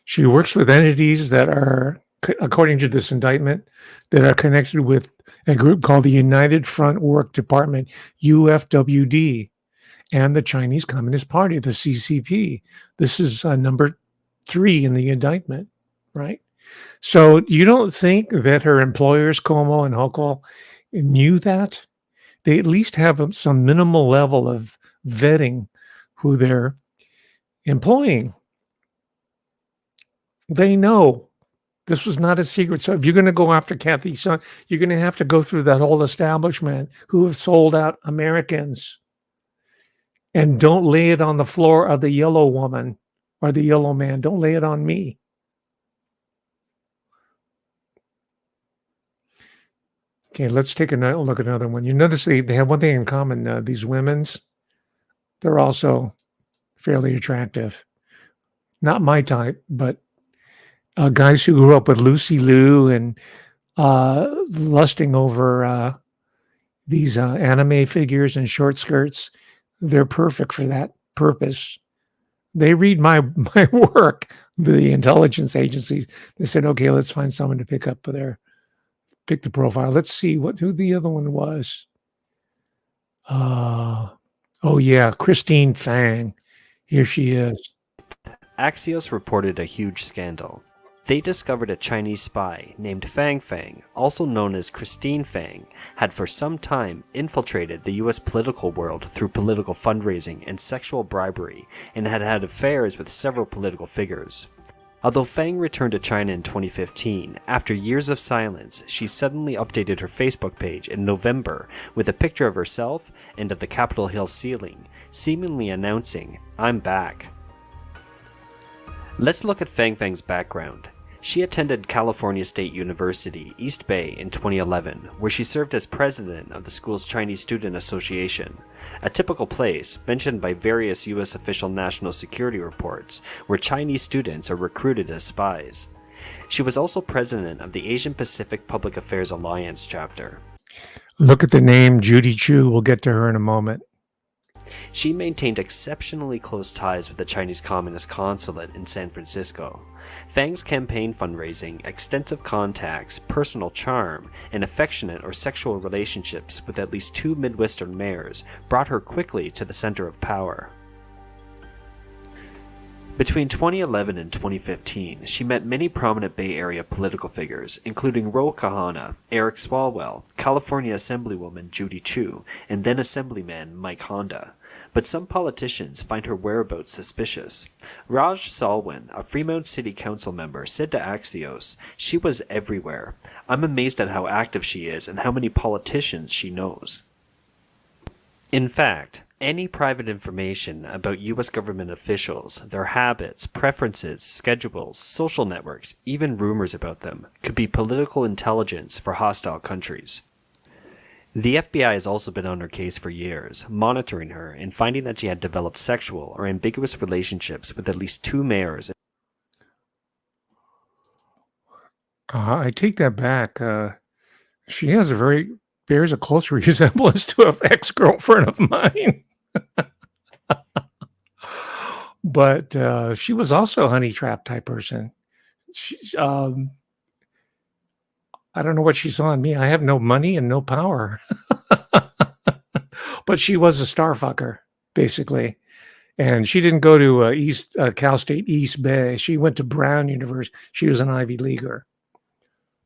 She works with entities that are, according to this indictment, that are connected with a group called the United Front Work Department, UFWD, and the Chinese Communist Party, the CCP. This is number 3 in the indictment, right? So you don't think that her employers, Como and Hochul, knew that? They at least have some minimal level of vetting who they're employing. They know this was not a secret. So if you're going to go after Kathy Sun, you're going to have to go through that whole establishment who have sold out Americans. And don't lay it on the floor of the yellow woman or the yellow man. Don't lay it on me. Okay, let's take a look at another one. You notice they have one thing in common. These women's, they're also fairly attractive. Not my type, but guys who grew up with Lucy Liu and lusting over these anime figures and short skirts, they're perfect for that purpose. They read my work, the intelligence agencies. They said, okay, let's find someone to pick the profile. Let's see who the other one was. Oh yeah, Christine Fang. Here she is.
Axios reported a huge scandal. They discovered a Chinese spy named Fang Fang, also known as Christine Fang, had for some time infiltrated the US political world through political fundraising and sexual bribery, and had had affairs with several political figures. Although Fang returned to China in 2015, after years of silence, she suddenly updated her Facebook page in November with a picture of herself and of the Capitol Hill ceiling, seemingly announcing, "I'm back." Let's look at Fang Fang's background. She attended California State University, East Bay in 2011, where she served as president of the school's Chinese Student Association, a typical place mentioned by various US official national security reports where Chinese students are recruited as spies. She was also president of the Asian Pacific Public Affairs Alliance chapter.
Look at the name Judy Chu. We'll get to her in a moment.
She maintained exceptionally close ties with the Chinese Communist Consulate in San Francisco. Fang's campaign fundraising, extensive contacts, personal charm, and affectionate or sexual relationships with at least 2 Midwestern mayors brought her quickly to the center of power. Between 2011 and 2015, she met many prominent Bay Area political figures, including Ro Khanna, Eric Swalwell, California Assemblywoman Judy Chu, and then Assemblyman Mike Honda. But some politicians find her whereabouts suspicious. Raj Salwin, a Fremont City Council member, said to Axios, "She was everywhere. I'm amazed at how active she is and how many politicians she knows." In fact, any private information about US government officials, their habits, preferences, schedules, social networks, even rumors about them, could be political intelligence for hostile countries. The FBI has also been on her case for years, monitoring her and finding that she had developed sexual or ambiguous relationships with at least 2 mayors.
I take that back. She bears a close resemblance to an ex-girlfriend of mine. But she was also a honey trap type person. I don't know what she saw in me. I have no money and no power. But she was a star fucker, basically. And she didn't go to Cal State East Bay. She went to Brown University. She was an Ivy Leaguer.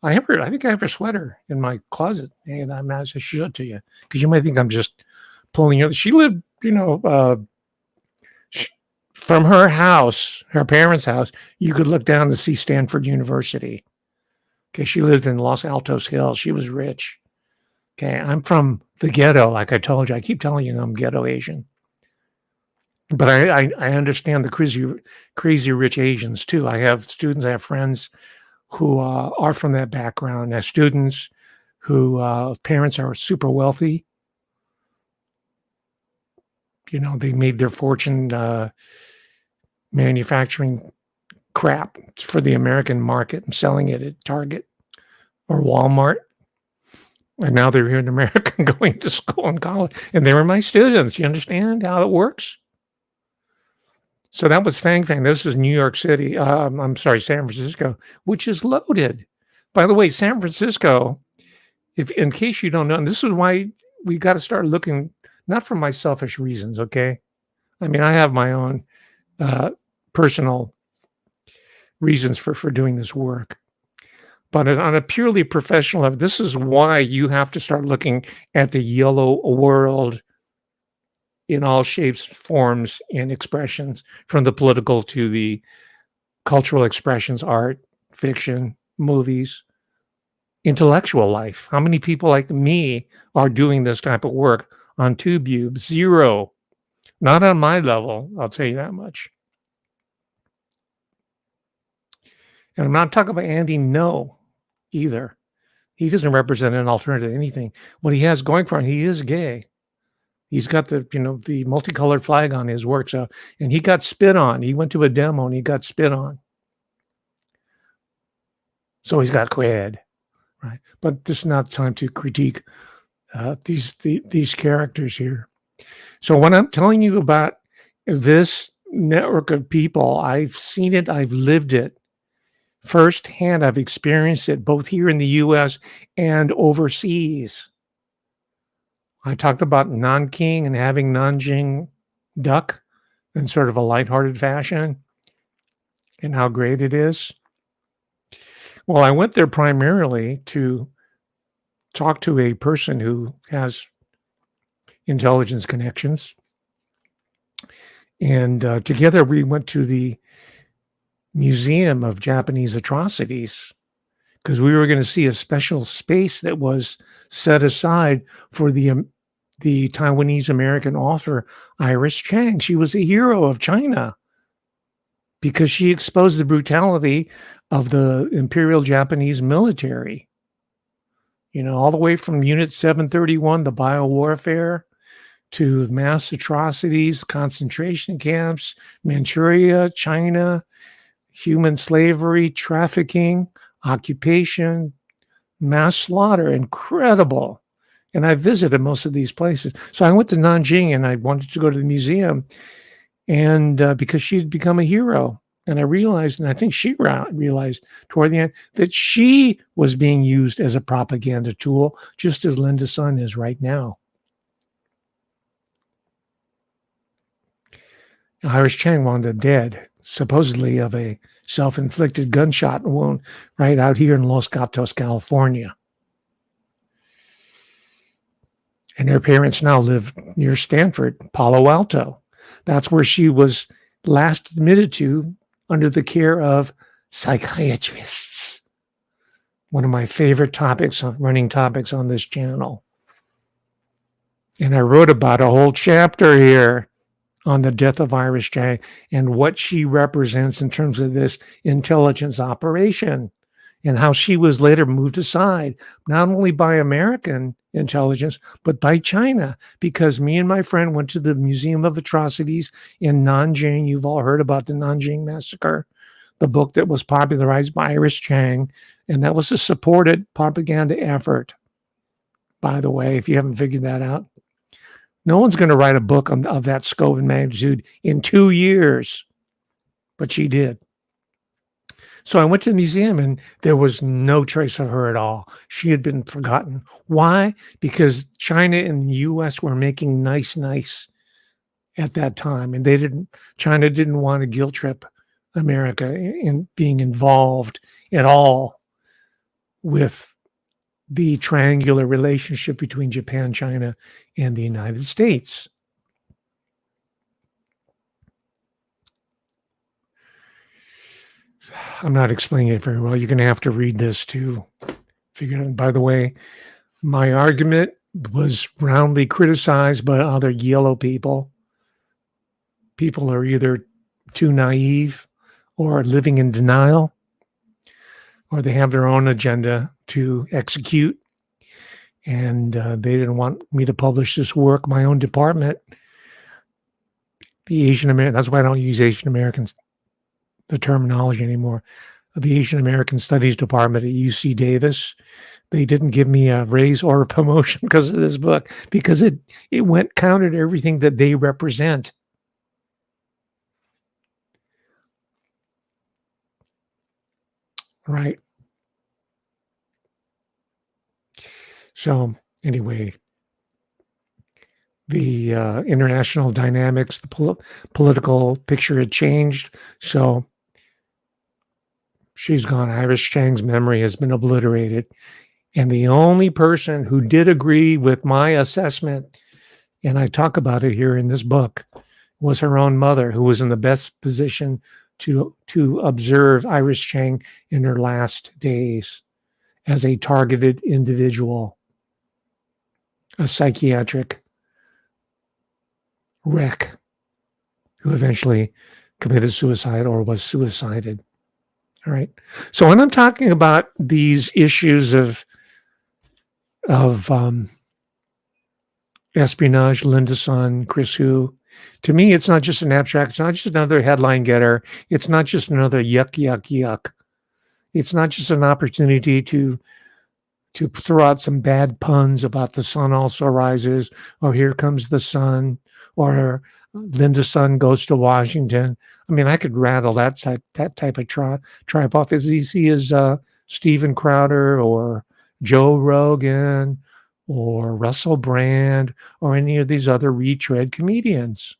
I think I have her sweater in my closet, and I'm not to show it to you because you might think I'm just pulling her. She lived, from her house, her parents' house, you could look down to see Stanford University. Okay, she lived in Los Altos Hills. She was rich. Okay, I'm from the ghetto, like I told you. I keep telling you I'm ghetto Asian. But I understand the crazy rich Asians too. I have students, I have friends who are from that background. I have students who parents are super wealthy. You know, they made their fortune manufacturing crap for the American market and selling it at Target or Walmart. And now they're here in America going to school and college. And they were my students. You understand how it works? So that was Fang Fang. This is New York City. I'm sorry, San Francisco, which is loaded. By the way, San Francisco, if in case you don't know, and this is why we got to start looking, not for my selfish reasons, okay? I mean, I have my own personal reasons for doing this work. But on a purely professional level, this is why you have to start looking at the yellow world in all shapes, forms, and expressions, from the political to the cultural expressions, art, fiction, movies, intellectual life. How many people like me are doing this type of work on TubeTube? Zero. Not on my level, I'll tell you that much. And I'm not talking about Andy No either. He doesn't represent an alternative to anything. What he has going for him, he is gay. He's got the, the multicolored flag on his work. So, and he got spit on. He went to a demo and he got spit on. So he's got cred, right? But this is not time to critique these characters here. So when I'm telling you about this network of people, I've seen it, I've lived it firsthand. I've experienced it both here in the U.S. and overseas. I talked about Nanking and having Nanjing duck in sort of a lighthearted fashion and how great it is. Well, I went there primarily to talk to a person who has intelligence connections. And together we went to the Museum of Japanese Atrocities because we were going to see a special space that was set aside for the Taiwanese American author Iris Chang. She was a hero of China because she exposed the brutality of the Imperial Japanese military. All the way from Unit 731, the biowarfare, to mass atrocities, concentration camps, Manchuria, China, human slavery, trafficking, occupation, mass slaughter. Incredible. And I visited most of these places. So I went to Nanjing and I wanted to go to the museum, and because she had become a hero. And I realized, and I think she realized toward the end, that she was being used as a propaganda tool, just as Linda Sun is right now. Iris Chang wound up dead, supposedly of a self-inflicted gunshot wound right out here in Los Gatos, California. And her parents now live near Stanford, Palo Alto. That's where she was last admitted to under the care of psychiatrists. One of my favorite running topics on this channel. And I wrote about a whole chapter here on the death of Iris Chang and what she represents in terms of this intelligence operation and how she was later moved aside, not only by American intelligence, but by China, because me and my friend went to the Museum of Atrocities in Nanjing. You've all heard about the Nanjing Massacre, the book that was popularized by Iris Chang, and that was a supported propaganda effort, by the way, if you haven't figured that out. No one's going to write a book of that scope and magnitude in 2 years, but she did. So I went to the museum and there was no trace of her at all. She had been forgotten. Why? Because China and the U.S. were making nice at that time, and China didn't want to guilt trip America in being involved at all with the triangular relationship between Japan, China, and the United States. I'm not explaining it very well. You're going to have to read this to figure it out. By the way, My argument was roundly criticized by other yellow people. People are either too naive or living in denial, or they have their own agenda to execute. And they didn't want me to publish this work. My own department, the Asian American, that's why I don't use Asian Americans, the terminology anymore. The Asian American Studies Department at UC Davis, they didn't give me a raise or a promotion because of this book, because it went counter to everything that they represent. Right. So anyway, the international dynamics, the political picture had changed. So she's gone. Iris Chang's memory has been obliterated. And the only person who did agree with my assessment, and I talk about it here in this book, was her own mother, who was in the best position to observe Iris Chang in her last days as a targeted individual, a psychiatric wreck who eventually committed suicide or was suicided. All right. So when I'm talking about these issues of espionage, Linda Sun, Chris Hu, to me, it's not just an abstract. It's not just another headline getter. It's not just another yuck, yuck, yuck. It's not just an opportunity to throw out some bad puns about the sun also rises, or here comes the sun, or Linda Sun goes to Washington. I mean, I could rattle that type of tribe off as easy as Steven Crowder or Joe Rogan or Russell Brand or any of these other retread comedians.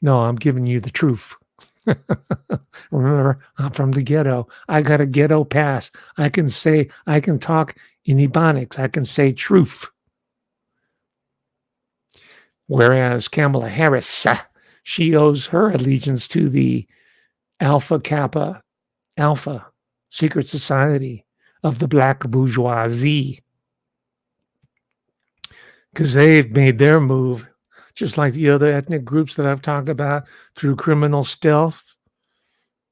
No, I'm giving you the truth. Remember, I'm from the ghetto. I got a ghetto pass. I can talk in Ebonics. I can say truth. Whereas Kamala Harris, she owes her allegiance to the Alpha Kappa Alpha secret society of the black bourgeoisie, because they've made their move, just like the other ethnic groups that I've talked about, through criminal stealth,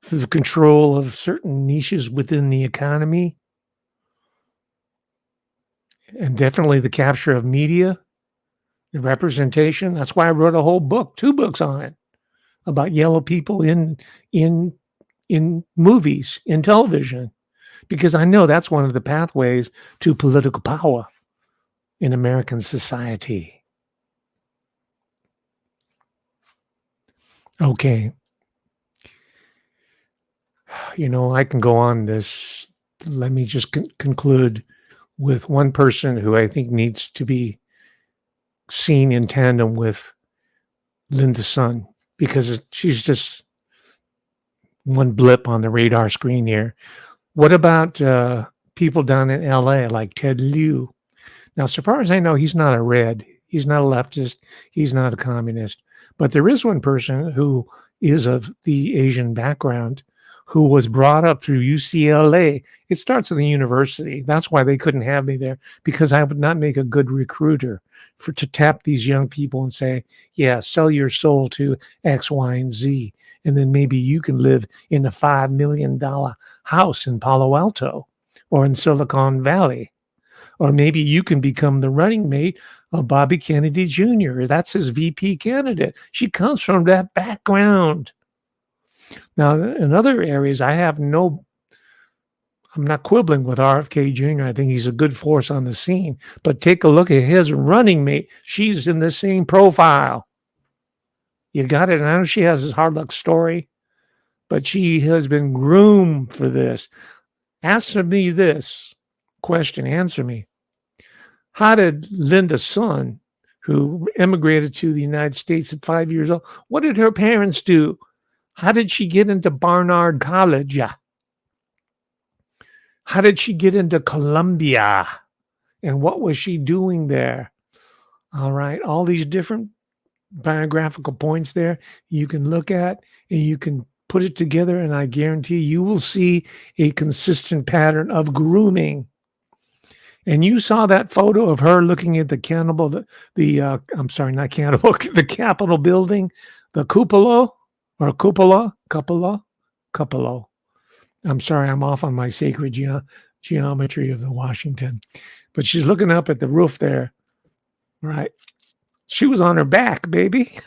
through the control of certain niches within the economy, and definitely the capture of media and representation. That's why I wrote a whole book, 2 books on it, about yellow people in movies, in television, because I know that's one of the pathways to political power in American society. Okay. I can go on this. Let me just conclude with one person who I think needs to be seen in tandem with Linda Sun, because she's just one blip on the radar screen here. What about people down in LA like Ted Lieu? Now, so far as I know, he's not a red. He's not a leftist. He's not a communist. But there is one person who is of the Asian background who was brought up through UCLA. It starts at the university. That's why they couldn't have me there, because I would not make a good recruiter to tap these young people and say, yeah, sell your soul to X, Y, and Z. And then maybe you can live in a $5 million house in Palo Alto or in Silicon Valley. Or maybe you can become the running mate of Bobby Kennedy Jr. That's his VP candidate. She comes from that background. Now, in other areas, I'm not quibbling with RFK Jr. I think he's a good force on the scene. But take a look at his running mate. She's in the same profile. You got it? And I know she has this hard luck story, but she has been groomed for this. Answer me this question. Answer me. How did Linda Sun, who immigrated to the United States at 5 years old, what did her parents do? How did she get into Barnard College? How did she get into Columbia? And what was she doing there? All right. All these different biographical points there you can look at, and you can put it together, and I guarantee you will see a consistent pattern of grooming. And you saw that photo of her looking at the cannibal, I'm sorry, not cannibal, the Capitol building, the cupola or cupola. I'm sorry, I'm off on my sacred geometry of the Washington. But she's looking up at the roof there, right? She was on her back, baby.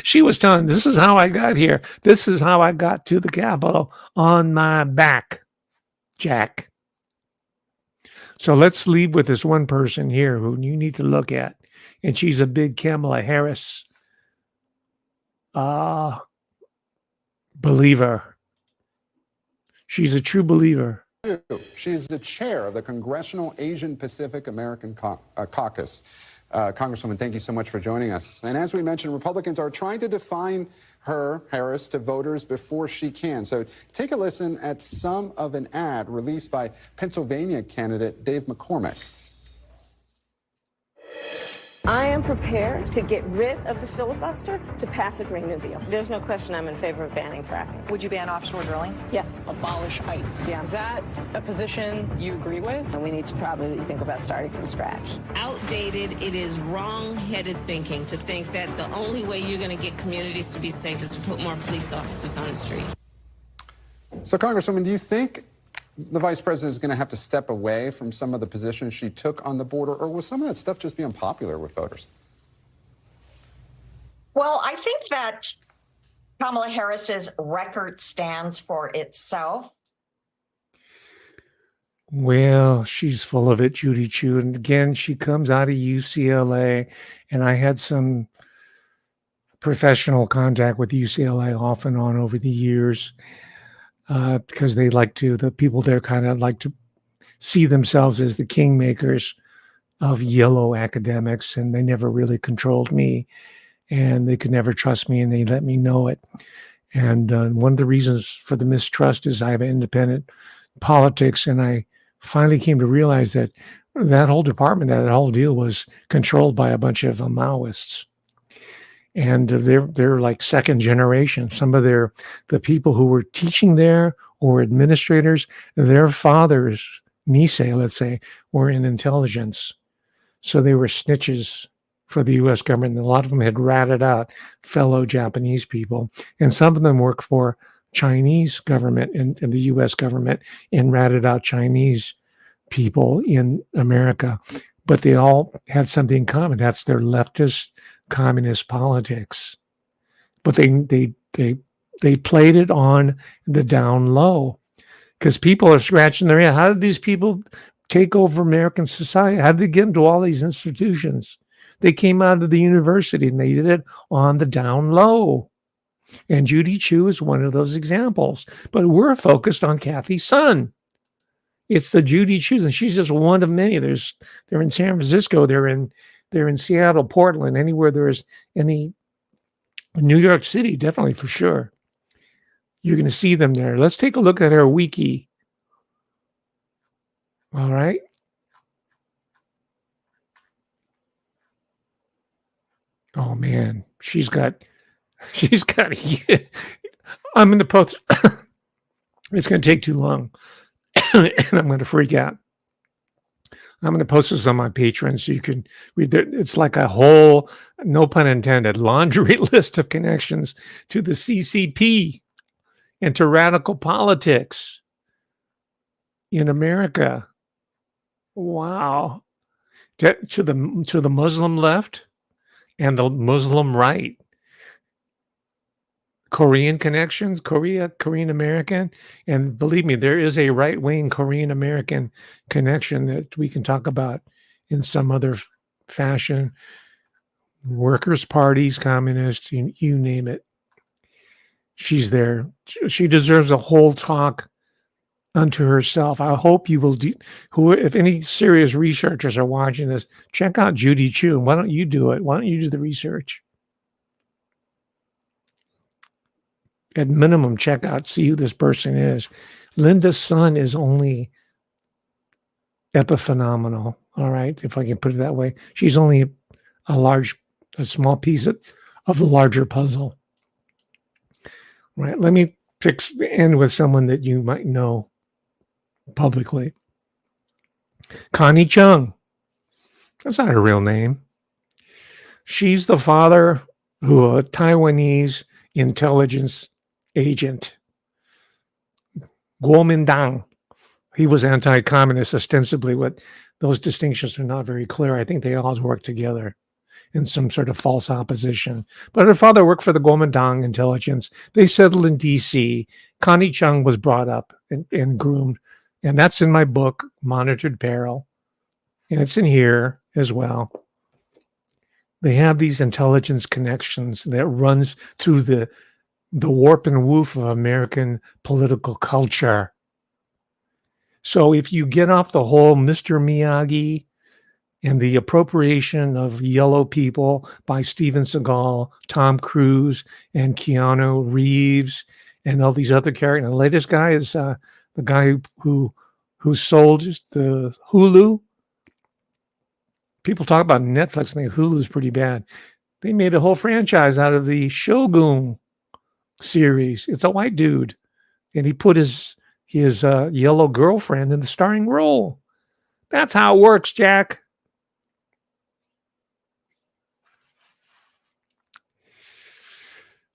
She was telling, this is how I got here. This is how I got to the Capitol, on my back, Jack. So let's leave with this one person here who you need to look at. And she's a big Kamala Harris believer. She's a true believer.
She is the chair of the Congressional Asian Pacific American Caucus. Congresswoman, thank you so much for joining us. And as we mentioned, Republicans are trying to define her, Harris, to voters before she can. So take a listen at some of an ad released by Pennsylvania candidate Dave McCormick.
I am prepared to get rid of the filibuster to pass a Green New Deal. There's no question I'm in favor of banning fracking.
Would you ban offshore drilling?
Yes.
Abolish ICE? Yeah. Is that a position you agree with?
And we need to probably think about starting from scratch.
Outdated, it is wrong-headed thinking to think that the only way you're going to get communities to be safe is to put more police officers on the street.
So, Congresswoman, do you think the vice president is going to have to step away from some of the positions she took on the border, or will some of that stuff just be unpopular with voters?
Well, I think that Kamala Harris's record stands for itself.
Well, she's full of it, Judy Chu. And again, she comes out of UCLA, and I had some professional contact with UCLA off and on over the years. Because the people there kind of like to see themselves as the kingmakers of yellow academics, and they never really controlled me, and they could never trust me, and they let me know it. And one of the reasons for the mistrust is I have independent politics, and I finally came to realize that that whole department, that whole deal was controlled by a bunch of Maoists. And they're like second generation. Some of the people who were teaching there or administrators, their fathers, Nisei, let's say, were in intelligence. So they were snitches for the U.S. government. And a lot of them had ratted out fellow Japanese people. And some of them worked for Chinese government and the U.S. government and ratted out Chinese people in America. But they all had something in common. That's their leftist communist politics. But they played it on the down low, because people are scratching their head. How did these people take over American society? How did they get into all these institutions? They came out of the university and they did it on the down low. And Judy Chu is one of those examples. But we're focused on Kathy's son. It's the Judy Chu's, and she's just one of many. They're in San Francisco, they're in Seattle, Portland, anywhere there's any, New York City, definitely for sure. You're going to see them there. Let's take a look at her wiki. All right. Oh man, she's got. I'm going to post. It's going to take too long, and I'm going to freak out. I'm going to post this on my Patreon so you can read it. It's like a whole, no pun intended, laundry list of connections to the CCP and to radical politics in America. Wow. To the Muslim left and the Muslim right. Korean connections, Korean American. And believe me, there is a right-wing Korean American connection that we can talk about in some other fashion. Workers' parties, communists, you name it. She's there. She deserves a whole talk unto herself. I hope you will if any serious researchers are watching this, check out Judy Chu. Why don't you do it? Why don't you do the research? At minimum, check out, see who this person is. Linda's son is only epiphenomenal. All right, if I can put it that way. She's only a small piece of the larger puzzle. Right. Let me end with someone that you might know publicly. Connie Chung. That's not her real name. She's the father who a Taiwanese intelligence agent, Kuomintang. He was anti-communist ostensibly. What those distinctions are not very clear. I think they always work together in some sort of false opposition. But her father worked for the Kuomintang intelligence. They settled in D.C. Connie Chung was brought up and groomed. And that's in my book, Monitored Peril. And it's in here as well. They have these intelligence connections that runs through the warp and woof of American political culture. So if you get off the whole Mr. Miyagi and the appropriation of yellow people by Steven Seagal, Tom Cruise, and Keanu Reeves, and all these other characters. And the latest guy is the guy who sold the Hulu. People talk about Netflix and think Hulu's pretty bad. They made a whole franchise out of the Shogun series. It's a white dude, and he put his yellow girlfriend in the starring role. That's how it works, Jack.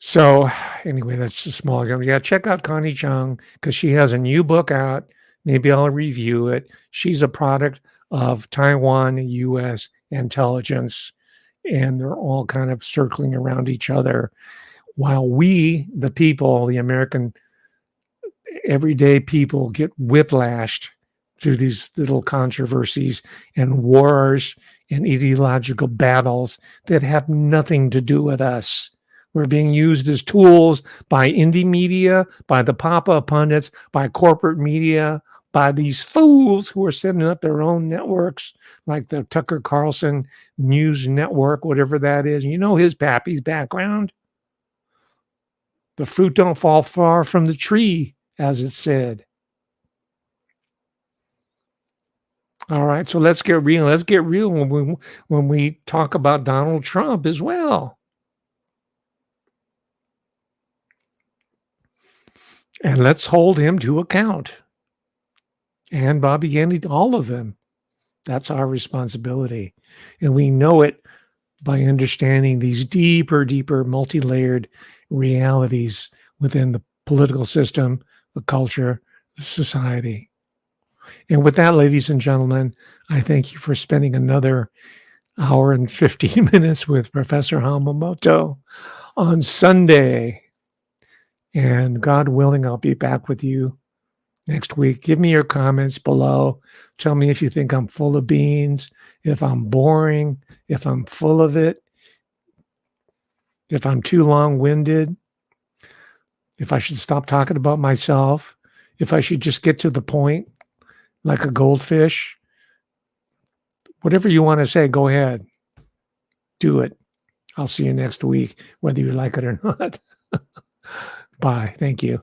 So anyway, that's a small example. Yeah, check out Connie Chung because she has a new book out. Maybe I'll review it. She's a product of Taiwan U.S. intelligence, and they're all kind of circling around each other while we, the people, the American everyday people, get whiplashed through these little controversies and wars and ideological battles that have nothing to do with us. We're being used as tools by indie media, by the papa pundits, by corporate media, by these fools who are setting up their own networks, like the Tucker Carlson News Network, whatever that is. You know his pappy's background. The fruit don't fall far from the tree, as it said. All right, so let's get real. Let's get real when we talk about Donald Trump as well. And let's hold him to account. And Bobby Kennedy, all of them. That's our responsibility. And we know it by understanding these deeper, multi-layered realities within the political system, the culture, the society. And with that, ladies and gentlemen, I thank you for spending another hour and 15 minutes with Professor Hamamoto on Sunday. And God willing, I'll be back with you next week. Give me your comments below. Tell me if you think I'm full of beans, if I'm boring, if I'm full of it, if I'm too long-winded, if I should stop talking about myself, if I should just get to the point like a goldfish. Whatever you want to say, go ahead. Do it. I'll see you next week, whether you like it or not. Bye. Thank you.